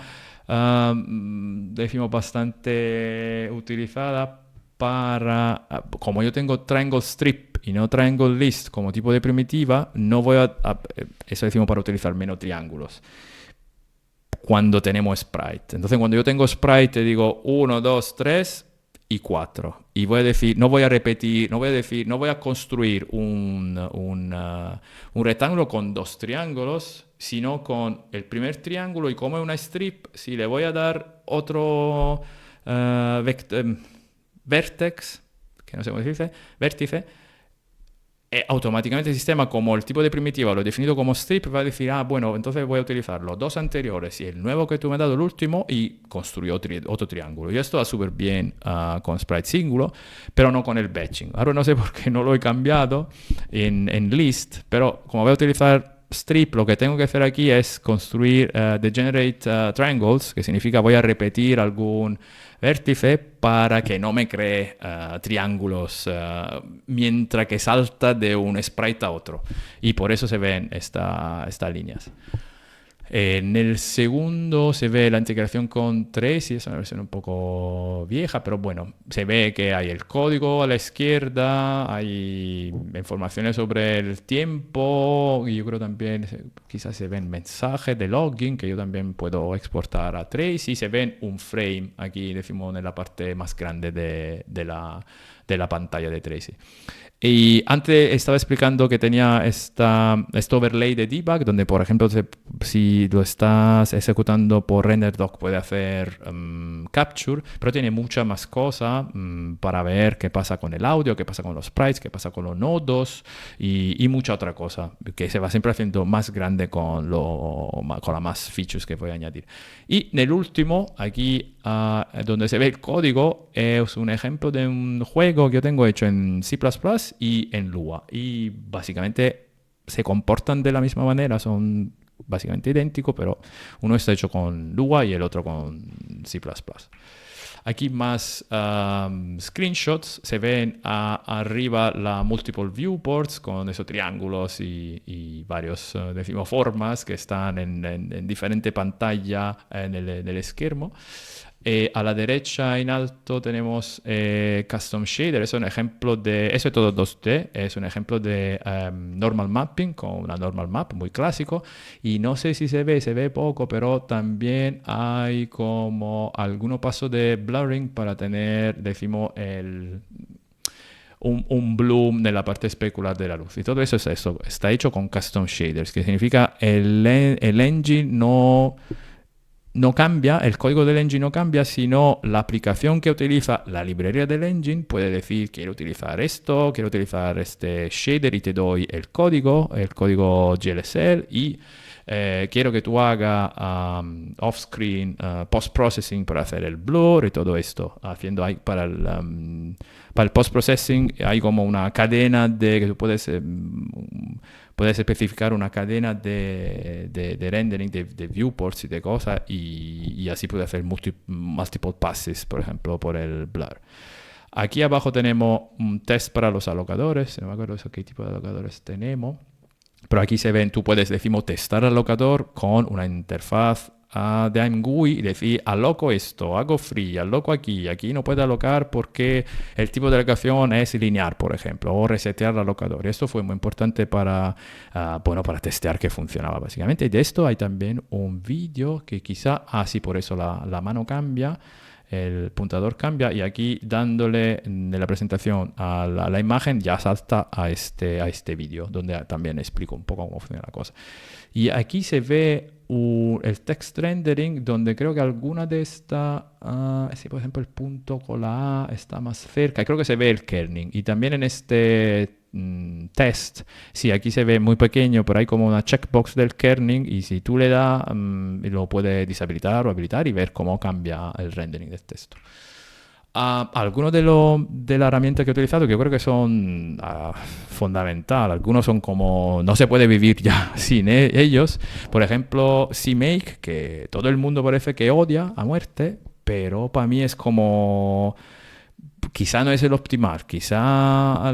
decimos, bastante utilizada para, como yo tengo triangle strip y no triangle list como tipo de primitiva, no voy eso decimos para utilizar menos triángulos cuando tenemos sprite. Entonces, cuando yo tengo sprite, te digo 1, 2, 3 y 4. Y voy a decir, no voy a repetir, no voy a construir un rectángulo con dos triángulos, sino con el primer triángulo y como es una strip, si le voy a dar otro vertex, que no sé cómo se dice, vértice, automáticamente el sistema, como el tipo de primitiva lo he definido como strip, va a decir, bueno, entonces voy a utilizar los dos anteriores y el nuevo que tú me has dado, el último, y construyo otro triángulo. Y esto va súper bien con sprite singular, pero no con el batching. Ahora no sé por qué no lo he cambiado en list, pero como voy a utilizar strip, lo que tengo que hacer aquí es construir degenerate triangles, que significa voy a repetir algún vértice para que no me cree triángulos mientras que salta de un sprite a otro. Y por eso se ven estas líneas. En el segundo se ve la integración con Tracy, es una versión un poco vieja, pero bueno, se ve que hay el código a la izquierda, hay informaciones sobre el tiempo, y yo creo también quizás se ven mensajes de login que yo también puedo exportar a Tracy, se ven un frame aquí, decimos, en la parte más grande de la pantalla de Tracy. Y antes estaba explicando que tenía este overlay de debug, donde, por ejemplo, si lo estás ejecutando por RenderDoc puede hacer capture, pero tiene muchas más cosas para ver qué pasa con el audio, qué pasa con los sprites, qué pasa con los nodos y mucha otra cosa, que se va siempre haciendo más grande con las más features que voy a añadir. Y en el último, aquí donde se ve el código, es un ejemplo de un juego que yo tengo hecho en C++ y en Lua. Y básicamente se comportan de la misma manera, son básicamente idénticos, pero uno está hecho con Lua y el otro con C++. Aquí más screenshots, se ven arriba la multiple viewports con esos triángulos y varios, decimos, formas que están en diferente pantalla en el esquema. A la derecha en alto tenemos Custom Shader, es un ejemplo de, eso es todo 2D, es un ejemplo de normal mapping con una normal map muy clásico y no sé si se ve poco, pero también hay como algunos pasos de blurring para tener, decimos, un bloom de la parte especular de la luz. Y todo eso es eso, está hecho con Custom Shaders, que significa el engine no no cambia, el código del engine no cambia, sino la aplicación que utiliza la librería del engine puede decir, quiero utilizar esto, quiero utilizar este shader y te doy el código GLSL y quiero que tú hagas off-screen post-processing para hacer el blur y todo esto. Para el post-processing hay como una cadena que tú puedes especificar una cadena de rendering, de viewports y de cosas, y así puedes hacer multiple passes, por ejemplo, por el blur. Aquí abajo tenemos un test para los alocadores, no me acuerdo qué tipo de alocadores tenemos, pero aquí se ven, tú puedes, decimos, testar el alocador con una interfaz de AIM-GUI y decir, aloco esto, hago free, aloco aquí no puede alocar porque el tipo de alocación es lineal, por ejemplo, o resetear el alocador. Esto fue muy importante para testear que funcionaba básicamente. Y de esto hay también un vídeo que quizá, sí, por eso la mano cambia, el puntador cambia, y aquí dándole de la presentación a la imagen ya salta a este vídeo donde también explico un poco cómo funciona la cosa. Y aquí se ve el text rendering, donde creo que alguna de estas, si por ejemplo el punto con la A está más cerca, creo que se ve el kerning. Y también en este test, sí, aquí se ve muy pequeño, pero hay como una checkbox del kerning, y si tú le das, lo puedes deshabilitar o habilitar y ver cómo cambia el rendering del texto. Algunos de las herramientas que he utilizado, que yo creo que son fundamental, algunos son como, no se puede vivir ya sin ellos. Por ejemplo, CMake, que todo el mundo parece que odia a muerte, pero para mí es como, quizá no es el optimal, quizá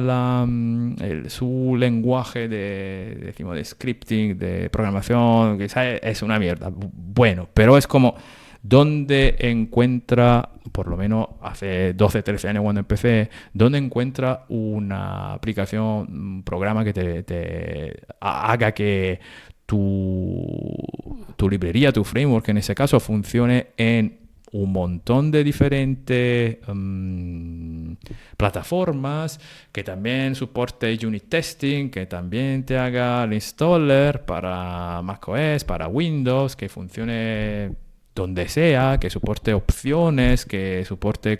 su lenguaje de scripting, de programación, quizá es una mierda. Bueno, pero es como donde encuentra, por lo menos hace 12, 13 años cuando empecé, donde encuentra una aplicación, un programa que te haga que tu librería, tu framework en ese caso, funcione en un montón de diferentes plataformas, que también soporte unit testing, que también te haga el installer para macOS, para Windows, que funcione donde sea, que soporte opciones, que soporte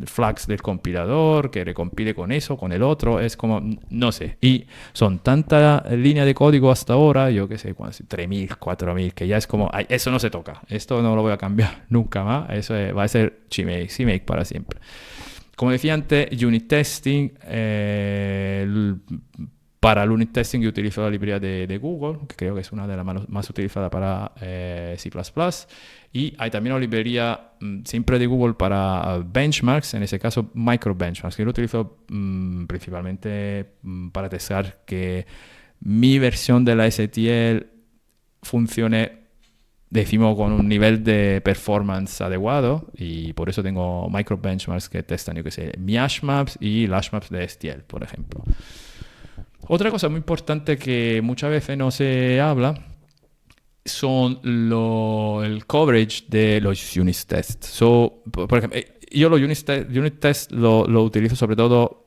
flags del compilador, que recompile con eso, con el otro, es como, no sé. Y son tantas líneas de código hasta ahora, yo qué sé, 3.000, 4.000, que ya es como, eso no se toca, esto no lo voy a cambiar nunca más, eso va a ser CMake para siempre. Como decía antes, unit testing, para el unit testing yo utilizo la librería de Google, que creo que es una de las más utilizadas para C++. Y hay también una librería siempre de Google para benchmarks, en ese caso micro benchmarks, que yo lo utilizo principalmente para testar que mi versión de la STL funcione, decimos, con un nivel de performance adecuado, y por eso tengo micro benchmarks que testan, yo que sé, mi hashmaps y las hashmaps de STL, por ejemplo. Otra cosa muy importante que muchas veces no se habla son el coverage de los unit tests. Por ejemplo, yo los unit tests lo utilizo sobre todo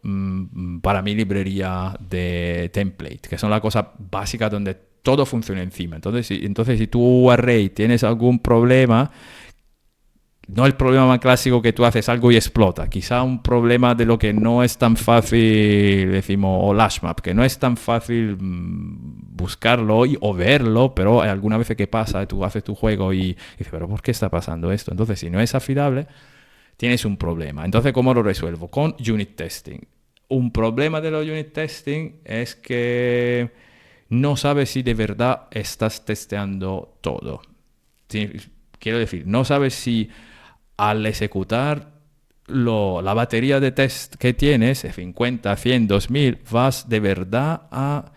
para mi librería de template, que son la cosa básica donde todo funciona encima. Entonces, si tu array tienes algún problema, no el problema más clásico que tú haces algo y explota, quizá un problema de lo que no es tan fácil, decimos, o lashmap, que no es tan fácil buscarlo o verlo, pero alguna vez que pasa, tú haces tu juego y dices, pero ¿por qué está pasando esto? Entonces, si no es afidable, tienes un problema. Entonces, ¿cómo lo resuelvo? Con unit testing. Un problema de los unit testing es que no sabes si de verdad estás testeando todo. Quiero decir, no sabes si al ejecutar la batería de test que tienes, 50, 100, 2000, vas de verdad a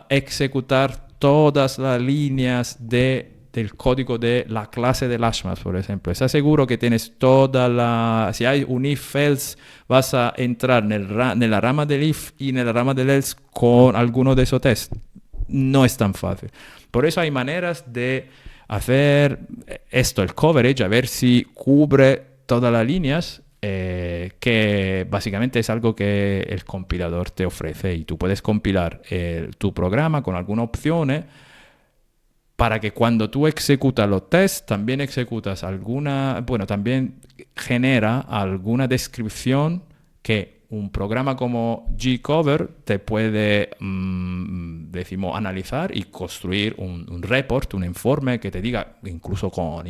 ejecutar todas las líneas del código de la clase de hashmaps, por ejemplo. ¿Estás seguro que tienes si hay un if-else, vas a entrar en la rama del if y en la rama del else con alguno de esos tests? No es tan fácil. Por eso hay maneras de hacer esto, el coverage, a ver si cubre todas las líneas, que básicamente es algo que el compilador te ofrece, y tú puedes compilar tu programa con algunas opciones para que cuando tú ejecutas los tests, también ejecutas también genera alguna descripción que un programa como Gcover te puede, decimos, analizar y construir un report, un informe que te diga, incluso con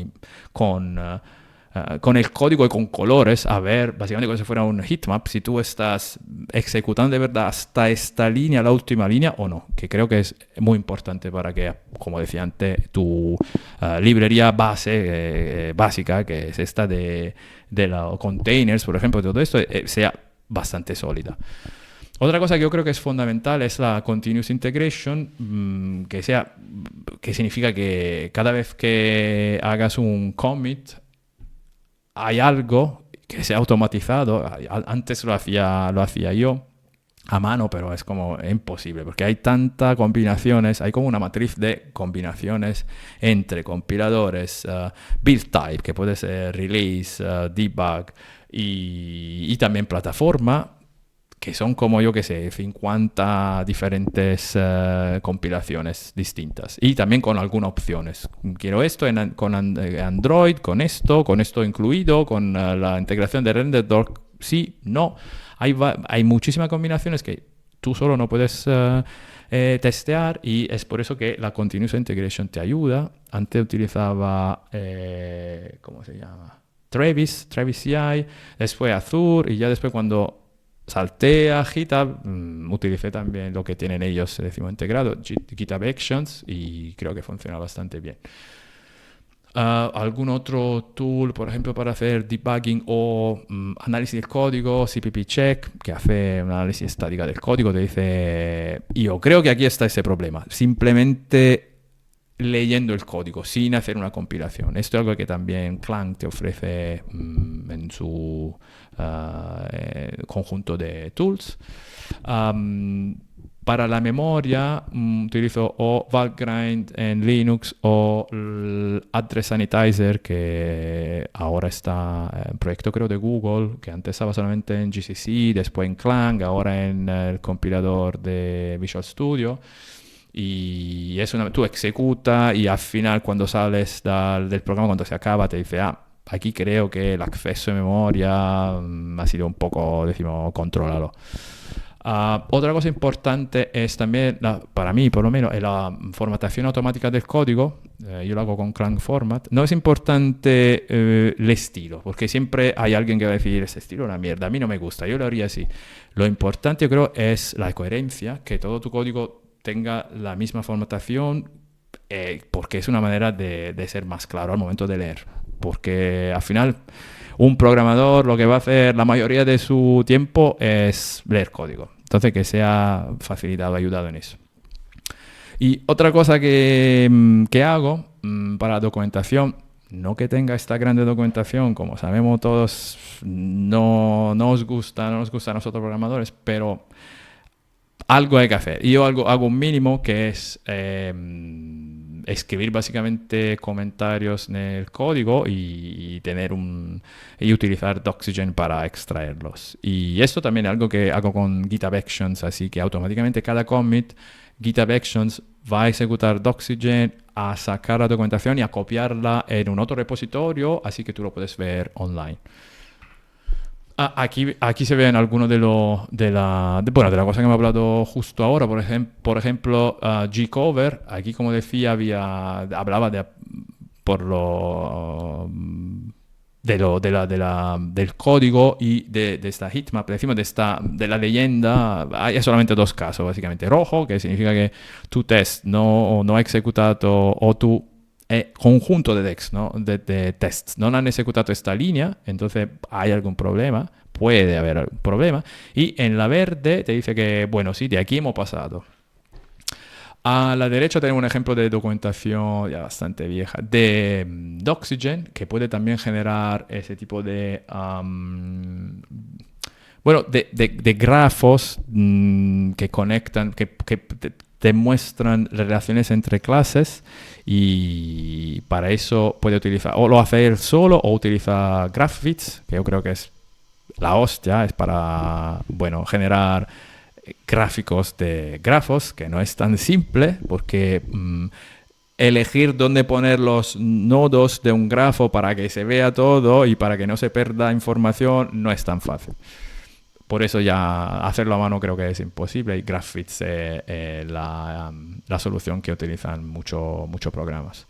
el código y con colores, a ver, básicamente como si fuera un heatmap, si tú estás ejecutando de verdad hasta esta línea, la última línea, o no, que creo que es muy importante para que, como decía antes, tu librería básica, que es esta de los containers, por ejemplo, todo esto, sea bastante sólida. Otra cosa que yo creo que es fundamental es la continuous integration, que significa que cada vez que hagas un commit, hay algo que se ha automatizado. Antes lo hacía yo a mano, pero es como imposible, porque hay tantas combinaciones, hay como una matriz de combinaciones entre compiladores, build type, que puede ser release, debug, y también plataforma, que son como, yo que sé, 50 diferentes compilaciones distintas. Y también con algunas opciones. Quiero esto con Android, con esto incluido, con la integración de RenderDoc. Sí, no. Hay muchísimas combinaciones que tú solo no puedes testear, y es por eso que la Continuous Integration te ayuda. Antes utilizaba, ¿cómo se llama? Travis CI, después Azure, y ya después cuando salté a GitHub, utilicé también lo que tienen ellos, decimos, integrado, GitHub Actions, y creo que funciona bastante bien. ¿Algún otro tool, por ejemplo, para hacer debugging o análisis del código? CPP Check, que hace un análisis estática del código, te dice, yo creo que aquí está ese problema. Simplemente leyendo el código, sin hacer una compilación. Esto es algo que también Clang te ofrece en su conjunto de tools. Para la memoria utilizo o Valgrind en Linux o el Address Sanitizer, que ahora está en proyecto, creo, de Google, que antes estaba solamente en GCC, después en Clang, ahora en el compilador de Visual Studio. Y tú ejecutas, y al final, cuando sales del programa, cuando se acaba, te dice, aquí creo que el acceso de memoria ha sido un poco, decimos, controlado. Otra cosa importante es también, para mí por lo menos, es la formatación automática del código. Yo lo hago con Clang Format. No es importante el estilo, porque siempre hay alguien que va a decir, ese estilo es una mierda, a mí no me gusta, yo lo haría así. Lo importante, yo creo, es la coherencia, que todo tu código tenga la misma formatación, porque es una manera de ser más claro al momento de leer. Porque al final un programador lo que va a hacer la mayoría de su tiempo es leer código. Entonces, que sea facilitado, ayudado en eso. Y otra cosa que hago para la documentación, no que tenga esta grande documentación, como sabemos todos, no nos gusta a nosotros programadores, pero algo hay que hacer. Y yo hago un mínimo, que es escribir básicamente comentarios en el código y utilizar Doxygen para extraerlos. Y esto también es algo que hago con GitHub Actions, así que automáticamente cada commit, GitHub Actions va a ejecutar Doxygen, a sacar la documentación y a copiarla en un otro repositorio, así que tú lo puedes ver online. Aquí se ven algunos de la cosa que hemos hablado justo ahora. Por ejemplo, Gcover, aquí, como decía, hablaba del código y de esta heatmap. Decimos de la leyenda. Hay solamente dos casos, básicamente. Rojo, que significa que tu test no ha ejecutado, o tu conjunto de decks, ¿no? de tests no han ejecutado esta línea, entonces hay algún problema, puede haber algún problema. Y en la verde te dice que, bueno, sí, de aquí hemos pasado. A la derecha tenemos un ejemplo de documentación ya bastante vieja de Doxygen, que puede también generar ese tipo de de grafos que conectan, que te muestran relaciones entre clases, y para eso puede utilizar, o lo hace él solo, o utiliza GraphViz, que yo creo que es la hostia, es para, generar gráficos de grafos, que no es tan simple, porque elegir dónde poner los nodos de un grafo para que se vea todo y para que no se pierda información no es tan fácil. Por eso ya hacerlo a mano creo que es imposible y GraphViz es la solución que utilizan muchos programas.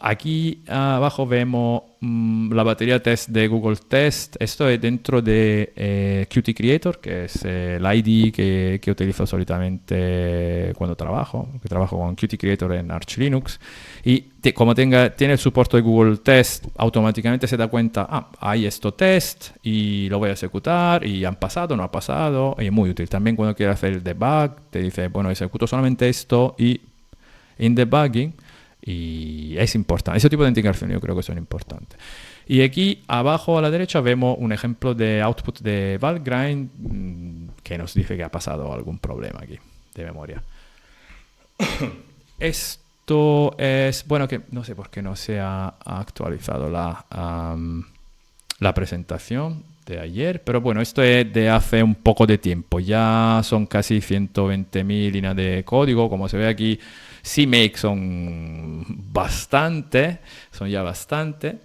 Aquí abajo vemos la batería test de Google Test. Esto es dentro de Qt Creator, que es el IDE que utilizo solitamente cuando trabajo, que trabajo con Qt Creator en Arch Linux. Y como tiene el soporte de Google Test, automáticamente se da cuenta, hay esto test y lo voy a ejecutar y han pasado, no ha pasado, y es muy útil. También cuando quieres hacer el debug, te dice, bueno, ejecuto solamente esto y en debugging. Y es importante, ese tipo de integración yo creo que son importantes. Y aquí abajo a la derecha vemos un ejemplo de output de Valgrind que nos dice que ha pasado algún problema aquí de memoria. Esto es, bueno, que no sé por qué no se ha actualizado la presentación de ayer, pero bueno, esto es de hace un poco de tiempo, ya son casi 120.000 líneas de código, como se ve aquí. CMake son ya bastante.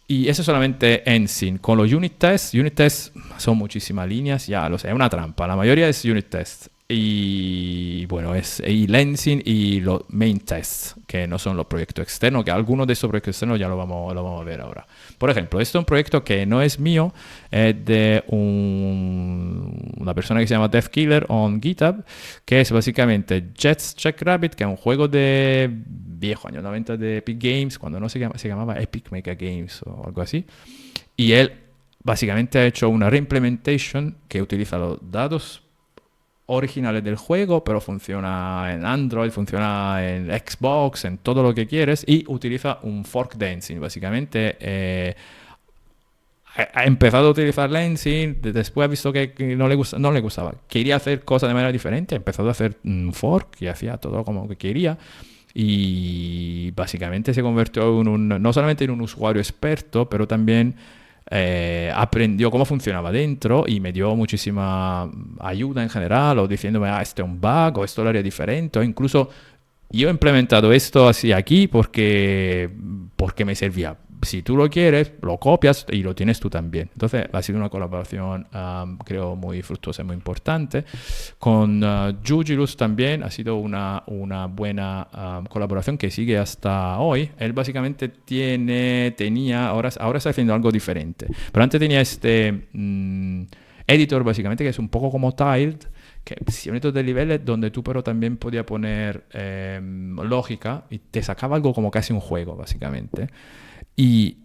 Y eso solamente en Sin. Con los unit tests son muchísimas líneas, ya lo sé, es una trampa. La mayoría es unit test. Y bueno, y Lensing y los main tests, que no son los proyectos externos, que algunos de estos proyectos externos ya lo vamos a ver ahora. Por ejemplo, este es un proyecto que no es mío, es de una persona que se llama DevKiller on GitHub, que es básicamente Jets Jackrabbit, que es un juego de viejo, años 90 de Epic Games, cuando no se llamaba Epic Mega Games o algo así. Y él básicamente ha hecho una reimplementation que utiliza los datos originales del juego, pero funciona en Android, funciona en Xbox, en todo lo que quieres, y utiliza un fork dancing. Básicamente ha empezado a utilizar Lensing, después ha visto que no le gustaba, quería hacer cosas de manera diferente, ha empezado a hacer un fork y hacía todo como que quería. Y básicamente se convirtió no solamente en un usuario experto, pero también aprendió cómo funcionaba dentro y me dio muchísima ayuda en general, o diciéndome, este es un bug, o esto lo haría diferente, o incluso yo he implementado esto así aquí porque me servía. Si tú lo quieres, lo copias y lo tienes tú también. Entonces ha sido una colaboración creo muy fructuosa y muy importante. Con Jugilus también ha sido una buena colaboración que sigue hasta hoy. Él básicamente tenía, ahora está haciendo algo diferente. Pero antes tenía este editor básicamente que es un poco como Tiled, que es un editor de niveles donde tú pero también podías poner lógica y te sacaba algo como casi un juego básicamente. Y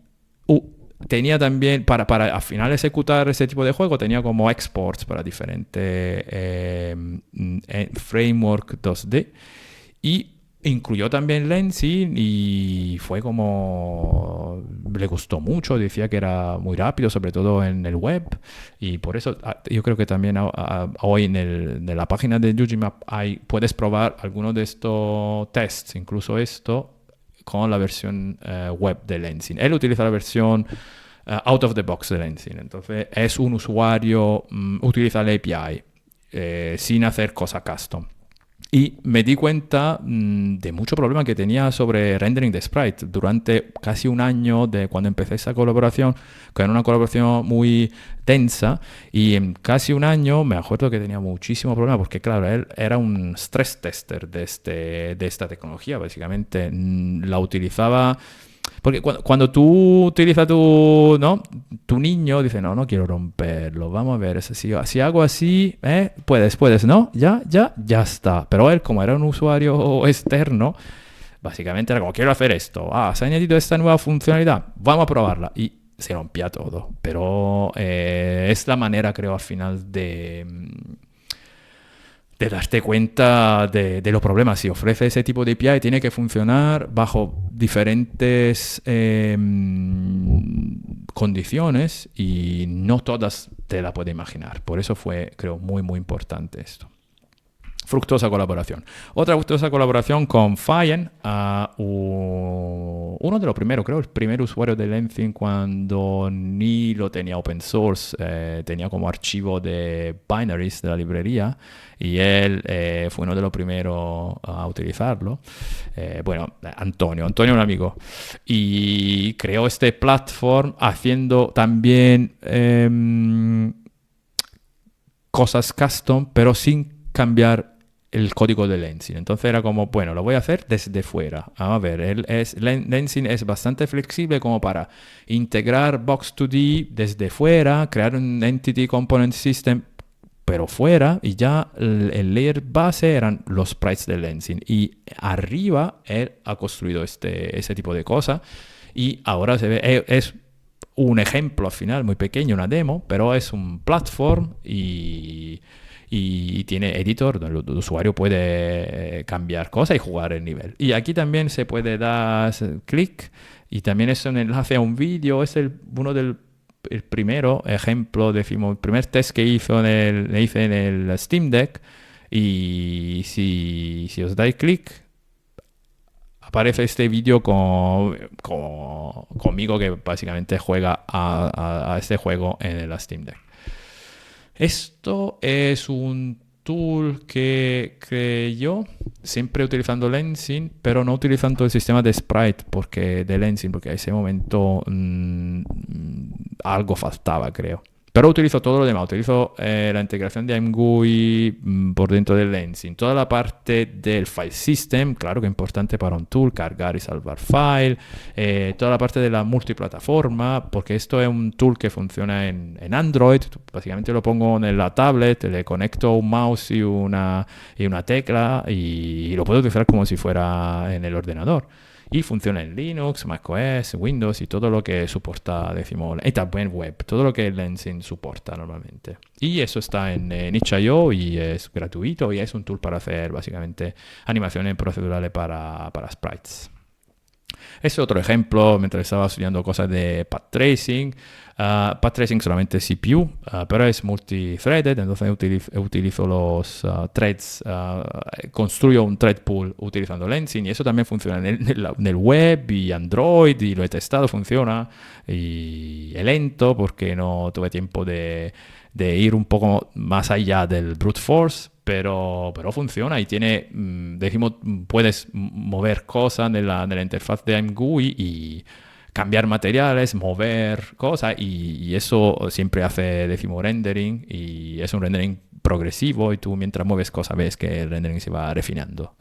tenía también, para al final ejecutar ese tipo de juego, tenía como exports para diferentes framework 2D. Y incluyó también Lensing y fue como... Le gustó mucho, decía que era muy rápido, sobre todo en el web. Y por eso yo creo que también hoy en la página de Jujimap puedes probar algunos de estos tests, incluso esto, con la versión web de Lensing. Él utiliza la versión out of the box de Lensing. Entonces es un usuario, utiliza la API sin hacer cosas custom. Y me di cuenta de mucho problema que tenía sobre rendering de sprite durante casi un año de cuando empecé esa colaboración, que era una colaboración muy densa, y en casi un año me acuerdo que tenía muchísimo problema porque claro, él era un stress tester de esta tecnología, básicamente la utilizaba. Porque cuando tú utilizas tu niño, dice, no quiero romperlo, vamos a ver, si hago así, puedes, ¿no? Ya está. Pero él, como era un usuario externo, básicamente era como, quiero hacer esto, se ha añadido esta nueva funcionalidad, vamos a probarla. Y se rompía todo. Pero es la manera, creo, al final de darte cuenta de los problemas. Si ofrece ese tipo de API, tiene que funcionar bajo diferentes condiciones y no todas te la puedes imaginar. Por eso fue, creo, muy, muy importante esto. Fructuosa colaboración. Otra fructuosa colaboración con Fayen, uno de los primeros, creo, el primer usuario de Lenzing cuando ni lo tenía open source, tenía como archivo de binaries de la librería y él fue uno de los primeros a utilizarlo. Antonio es un amigo y creó este platform haciendo también cosas custom, pero sin cambiar el código de Lenzing. Entonces era como, bueno, lo voy a hacer desde fuera. A ver, Lenzing es bastante flexible como para integrar Box2D desde fuera, crear un Entity Component System, pero fuera, y ya el layer base eran los sprites de Lenzing. Y arriba él ha construido ese tipo de cosas. Y ahora se ve, es un ejemplo al final, muy pequeño, una demo, pero es un platform y tiene editor donde el usuario puede cambiar cosas y jugar el nivel. Y aquí también se puede dar clic y también es un enlace a un vídeo. Es el primero ejemplo, decimos, el primer test que le hice en el Steam Deck. Y si os dais clic, aparece este vídeo conmigo que básicamente juega a este juego en el Steam Deck. Esto es un tool que creé yo, siempre utilizando Lenzing, pero no utilizando el sistema de sprite de Lenzing, porque a ese momento algo faltaba, creo. Pero utilizo todo lo demás, utilizo la integración de ImGUI por dentro del Lenzing, toda la parte del file system, claro que es importante para un tool, cargar y salvar file, toda la parte de la multiplataforma, porque esto es un tool que funciona en Android, básicamente lo pongo en la tablet, le conecto un mouse y una tecla y lo puedo utilizar como si fuera en el ordenador. Y funciona en Linux, macOS, Windows y todo lo que soporta, decimos, y también web, todo lo que Lenzing soporta normalmente. Y eso está en itch.io y es gratuito y es un tool para hacer básicamente animaciones procedurales para sprites. Este es otro ejemplo, mientras estaba estudiando cosas de path tracing. Path tracing solamente CPU, pero es multithreaded, entonces utilizo los threads, construyo un thread pool utilizando Lenzing y eso también funciona en el web y Android y lo he testado, funciona y es lento porque no tuve tiempo de ir un poco más allá del brute force. Pero funciona y tiene, decimos, puedes mover cosas en la interfaz de ImGUI y cambiar materiales, mover cosas y eso siempre hace, decimos, rendering y es un rendering progresivo y tú mientras mueves cosas ves que el rendering se va refinando,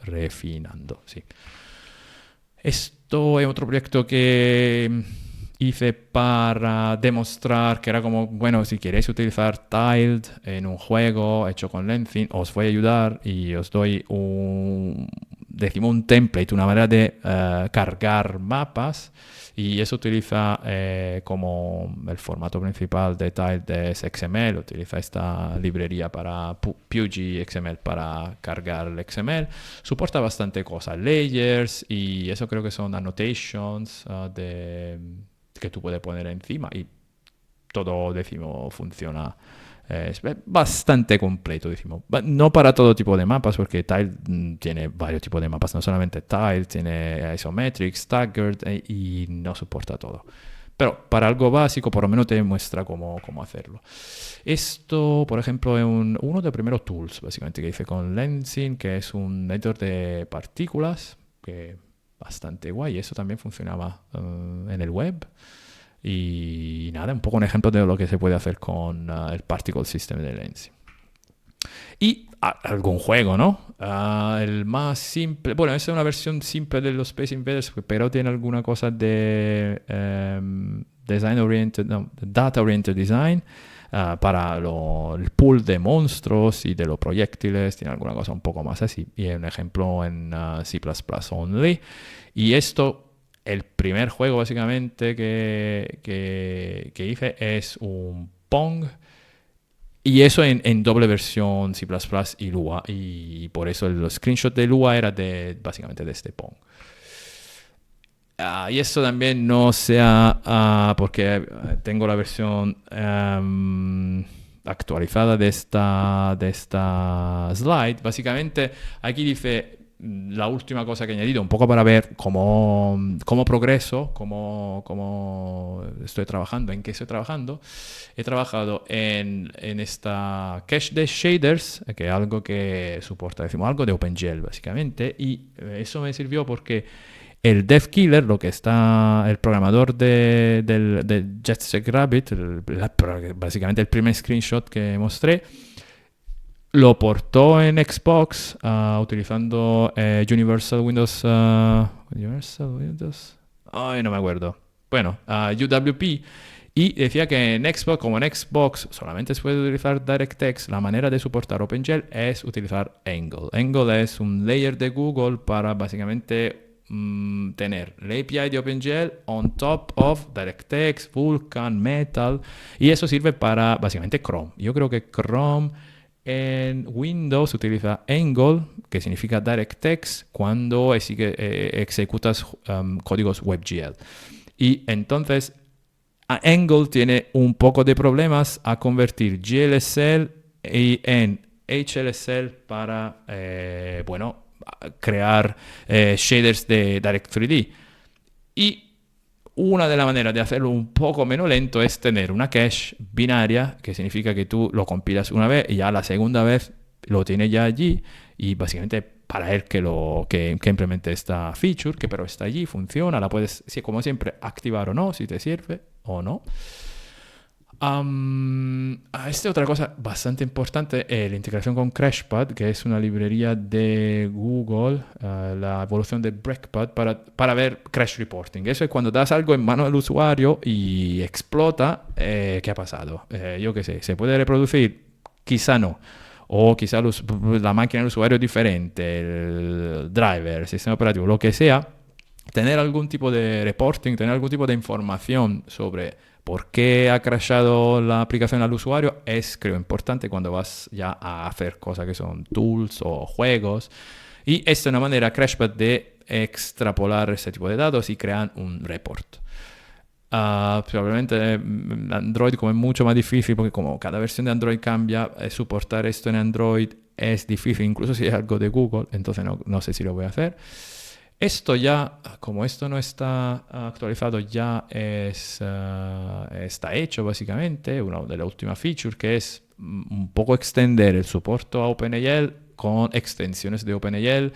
sí. Esto es otro proyecto que hice para demostrar que era como, bueno, si queréis utilizar Tiled en un juego hecho con Lenzing, os voy a ayudar y os doy un template, una manera de cargar mapas y eso utiliza como el formato principal de Tiled es XML, utiliza esta librería para Pugy XML para cargar el XML, soporta bastante cosas, layers y eso creo que son annotations que tú puedes poner encima y todo, decimos, funciona. Es bastante completo, decimos. No para todo tipo de mapas, porque Tile tiene varios tipos de mapas, no solamente Tile, tiene Isometric, Staggered y no soporta todo. Pero para algo básico, por lo menos te muestra cómo hacerlo. Esto, por ejemplo, es uno de los primeros tools, básicamente, que hice con Lenzing, que es un editor de partículas, que bastante guay. Eso también funcionaba en el web. Y nada, un poco un ejemplo de lo que se puede hacer con el Particle System de Lenzing. Y algún juego, ¿no? El más simple, bueno, esa es una versión simple de los Space Invaders, pero tiene alguna cosa de Data Oriented Design. Para el pool de monstruos y de los proyectiles, tiene alguna cosa un poco más así. Y un ejemplo en C++ only. Y esto, el primer juego básicamente que hice es un Pong. Y eso en doble versión C++ y Lua. Y por eso el screenshot de Lua era básicamente de este Pong. Y eso también no sea porque tengo la versión actualizada de esta slide, básicamente aquí dice la última cosa que he añadido, un poco para ver cómo progreso, cómo estoy trabajando, en qué estoy trabajando. He trabajado en esta cache de shaders, que es algo que soporta, decimos, algo de OpenGL básicamente, y eso me sirvió porque el DevKiller, lo que está el programador de JetSecRabbit, básicamente el primer screenshot que mostré, lo portó en Xbox utilizando Universal Windows. Ay, no me acuerdo. Bueno, UWP. Y decía que en Xbox, como en Xbox solamente se puede utilizar DirectX, la manera de soportar OpenGL es utilizar Angle. Angle es un layer de Google para básicamente tener la API de OpenGL on top of DirectX, Vulkan, Metal. Y eso sirve para básicamente Chrome. Yo creo que Chrome en Windows utiliza Angle, que significa DirectX, cuando ejecutas códigos WebGL. Y entonces Angle tiene un poco de problemas a convertir GLSL en HLSL para, crear shaders de Direct3D. Y una de las maneras de hacerlo un poco menos lento es tener una cache binaria, que significa que tú lo compilas una vez y ya la segunda vez lo tienes ya allí, y básicamente para él que implemente esta feature, que pero está allí, funciona, la puedes, como siempre, activar o no, si te sirve o no. Esta otra cosa bastante importante es la integración con Crashpad, que es una librería de Google, la evolución de Breakpad para ver crash reporting. Eso es cuando das algo en mano del usuario y explota, ¿qué ha pasado? Yo qué sé, ¿se puede reproducir? Quizá no. O quizá la máquina del usuario es diferente, el driver, el sistema operativo, lo que sea. Tener algún tipo de reporting, tener algún tipo de información sobre por qué ha crashado la aplicación al usuario es, creo, importante cuando vas ya a hacer cosas que son tools o juegos. Y esta es una manera Crashpad de extrapolar ese tipo de datos y crear un report. Probablemente Android, como es mucho más difícil, porque como cada versión de Android cambia, soportar esto en Android es difícil, incluso si es algo de Google, entonces no sé si lo voy a hacer. Esto ya, como esto no está actualizado, ya está hecho básicamente, una de las últimas features, que es un poco extender el soporte a OpenAL con extensiones de OpenAL,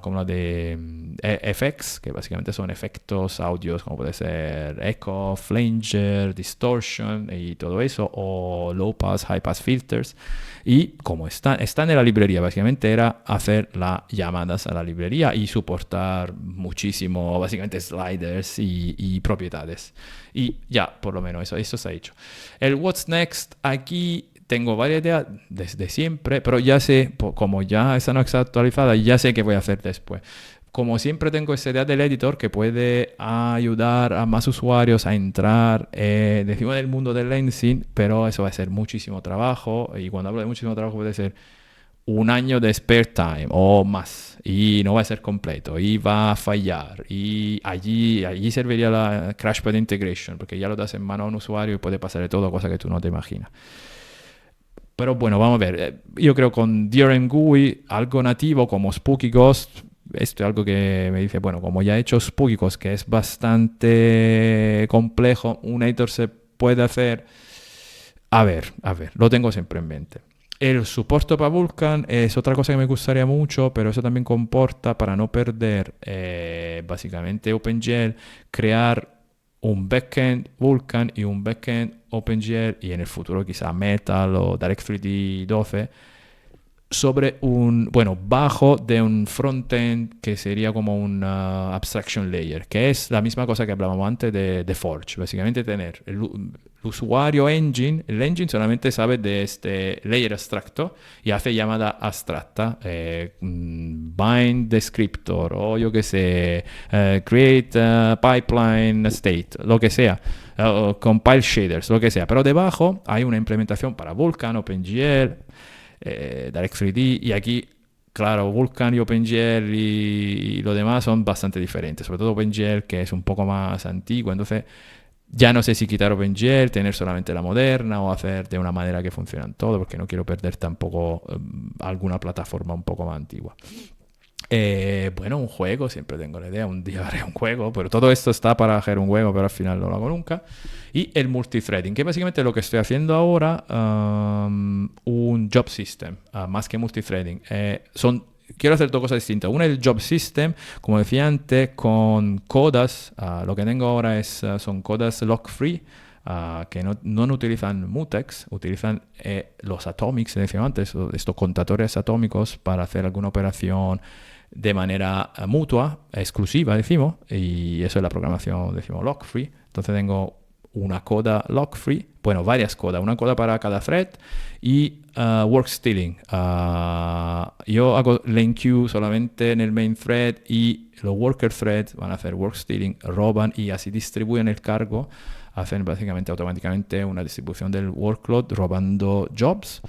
como la de FX, que básicamente son efectos audios, como puede ser echo, flanger, distortion y todo eso, o low pass, high pass filters. Y como están en la librería, básicamente era hacer las llamadas a la librería y soportar muchísimo, básicamente, sliders y propiedades. Y ya, por lo menos eso se ha hecho. El What's Next, aquí tengo varias ideas desde siempre, pero ya sé, como ya esa no está actualizada, ya sé qué voy a hacer después. Como siempre tengo esa idea del editor que puede ayudar a más usuarios a entrar, decimos, en el mundo del lensing, pero eso va a ser muchísimo trabajo, y cuando hablo de muchísimo trabajo puede ser un año de spare time o más, y no va a ser completo, y va a fallar, y allí serviría la Crashpad Integration, porque ya lo das en mano a un usuario y puede pasar de todo, cosa que tú no te imaginas. Pero bueno, vamos a ver. Yo creo con DRM GUI, algo nativo como Spooky Ghost, esto es algo que me dice, bueno, como ya he hecho Spooky Ghost, que es bastante complejo, un editor se puede hacer. A ver, lo tengo siempre en mente. El soporte para Vulkan es otra cosa que me gustaría mucho, pero eso también comporta, para no perder básicamente OpenGL, crear un backend Vulkan y un backend OpenGL, y en el futuro quizá Metal o Direct3D 12, sobre bajo de un frontend que sería como un abstraction layer, que es la misma cosa que hablábamos antes de Forge. Básicamente tener el usuario engine, el engine solamente sabe de este layer abstracto y hace llamada abstracta, bind descriptor, o yo que sé, create pipeline state, lo que sea, compile shaders, lo que sea. Pero debajo hay una implementación para Vulkan, OpenGL, Direct3D, y aquí, claro, Vulkan y OpenGL y lo demás son bastante diferentes, sobre todo OpenGL, que es un poco más antiguo. Entonces Ya no sé si quitar OpenGL, tener solamente la moderna o hacer de una manera que funcionan todo, porque no quiero perder tampoco alguna plataforma un poco más antigua. Bueno, un juego, siempre tengo la idea, un día haré un juego, pero todo esto está para hacer un juego, pero al final no lo hago nunca. Y el multithreading, que básicamente es lo que estoy haciendo ahora, un job system, más que multithreading. Quiero hacer dos cosas distintas. Una es el job system, como decía antes, con codas. Lo que tengo ahora son codas lock-free, que no utilizan mutex, utilizan los atomics, decíamos antes, estos contadores atómicos para hacer alguna operación de manera mutua, exclusiva, decimos, y eso es la programación, decimos, lock-free. Entonces tengo una coda lock-free, bueno, varias codas, una coda para cada thread y work stealing. Yo hago lane queue solamente en el main thread y los worker threads van a hacer work stealing, roban y así distribuyen el cargo, hacen básicamente automáticamente una distribución del workload robando jobs.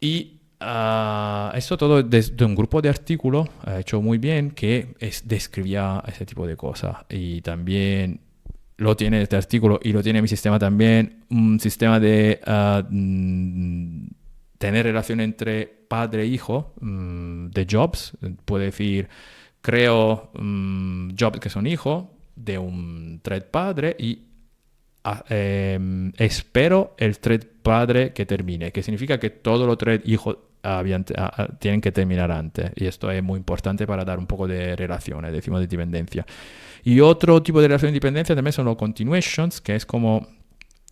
Y esto todo desde un grupo de artículos hecho muy bien que describía ese tipo de cosas. Y también lo tiene este artículo y lo tiene mi sistema también, un sistema de tener relación entre padre e hijo de jobs. Puede decir, creo jobs que son hijos de un thread padre y espero el thread padre que termine, que significa que todos los thread hijos tienen que terminar antes. Y esto es muy importante para dar un poco de relaciones, decimos de dependencia. Y otro tipo de relación de dependencia también son los continuations, que es como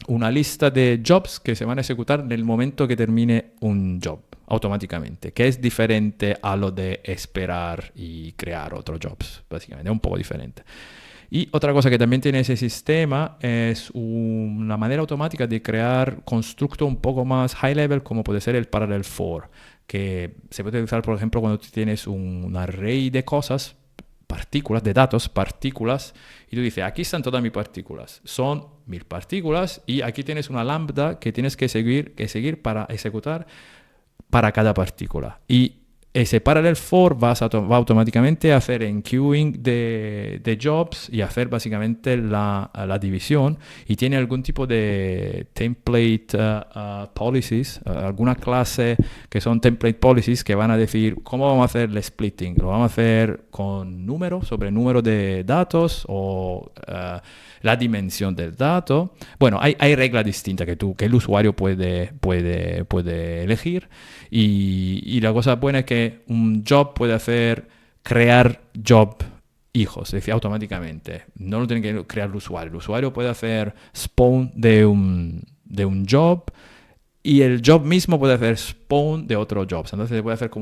una lista de jobs que se van a ejecutar en el momento que termine un job automáticamente, que es diferente a lo de esperar y crear otros jobs, básicamente, es un poco diferente. Y otra cosa que también tiene ese sistema es una manera automática de crear constructo un poco más high level, como puede ser el parallel for, que se puede utilizar, por ejemplo, cuando tú tienes un array de cosas, partículas, de datos, partículas, y tú dices, aquí están todas mis partículas, son 1000 partículas, y aquí tienes una lambda que tienes que seguir para ejecutar para cada partícula. Y ese parallel for va automáticamente a hacer enqueuing de jobs y hacer básicamente la división, y tiene algún tipo de template policies, alguna clase que son template policies que van a decir cómo vamos a hacer el splitting. Lo vamos a hacer con número, sobre número de datos o la dimensión del dato. Bueno, hay reglas distintas que el usuario puede elegir. Y la cosa buena es que un job puede crear job hijos, es decir, automáticamente. No lo tiene que crear el usuario. El usuario puede hacer spawn de un job y el job mismo puede hacer spawn de otro job. Entonces se puede hacer como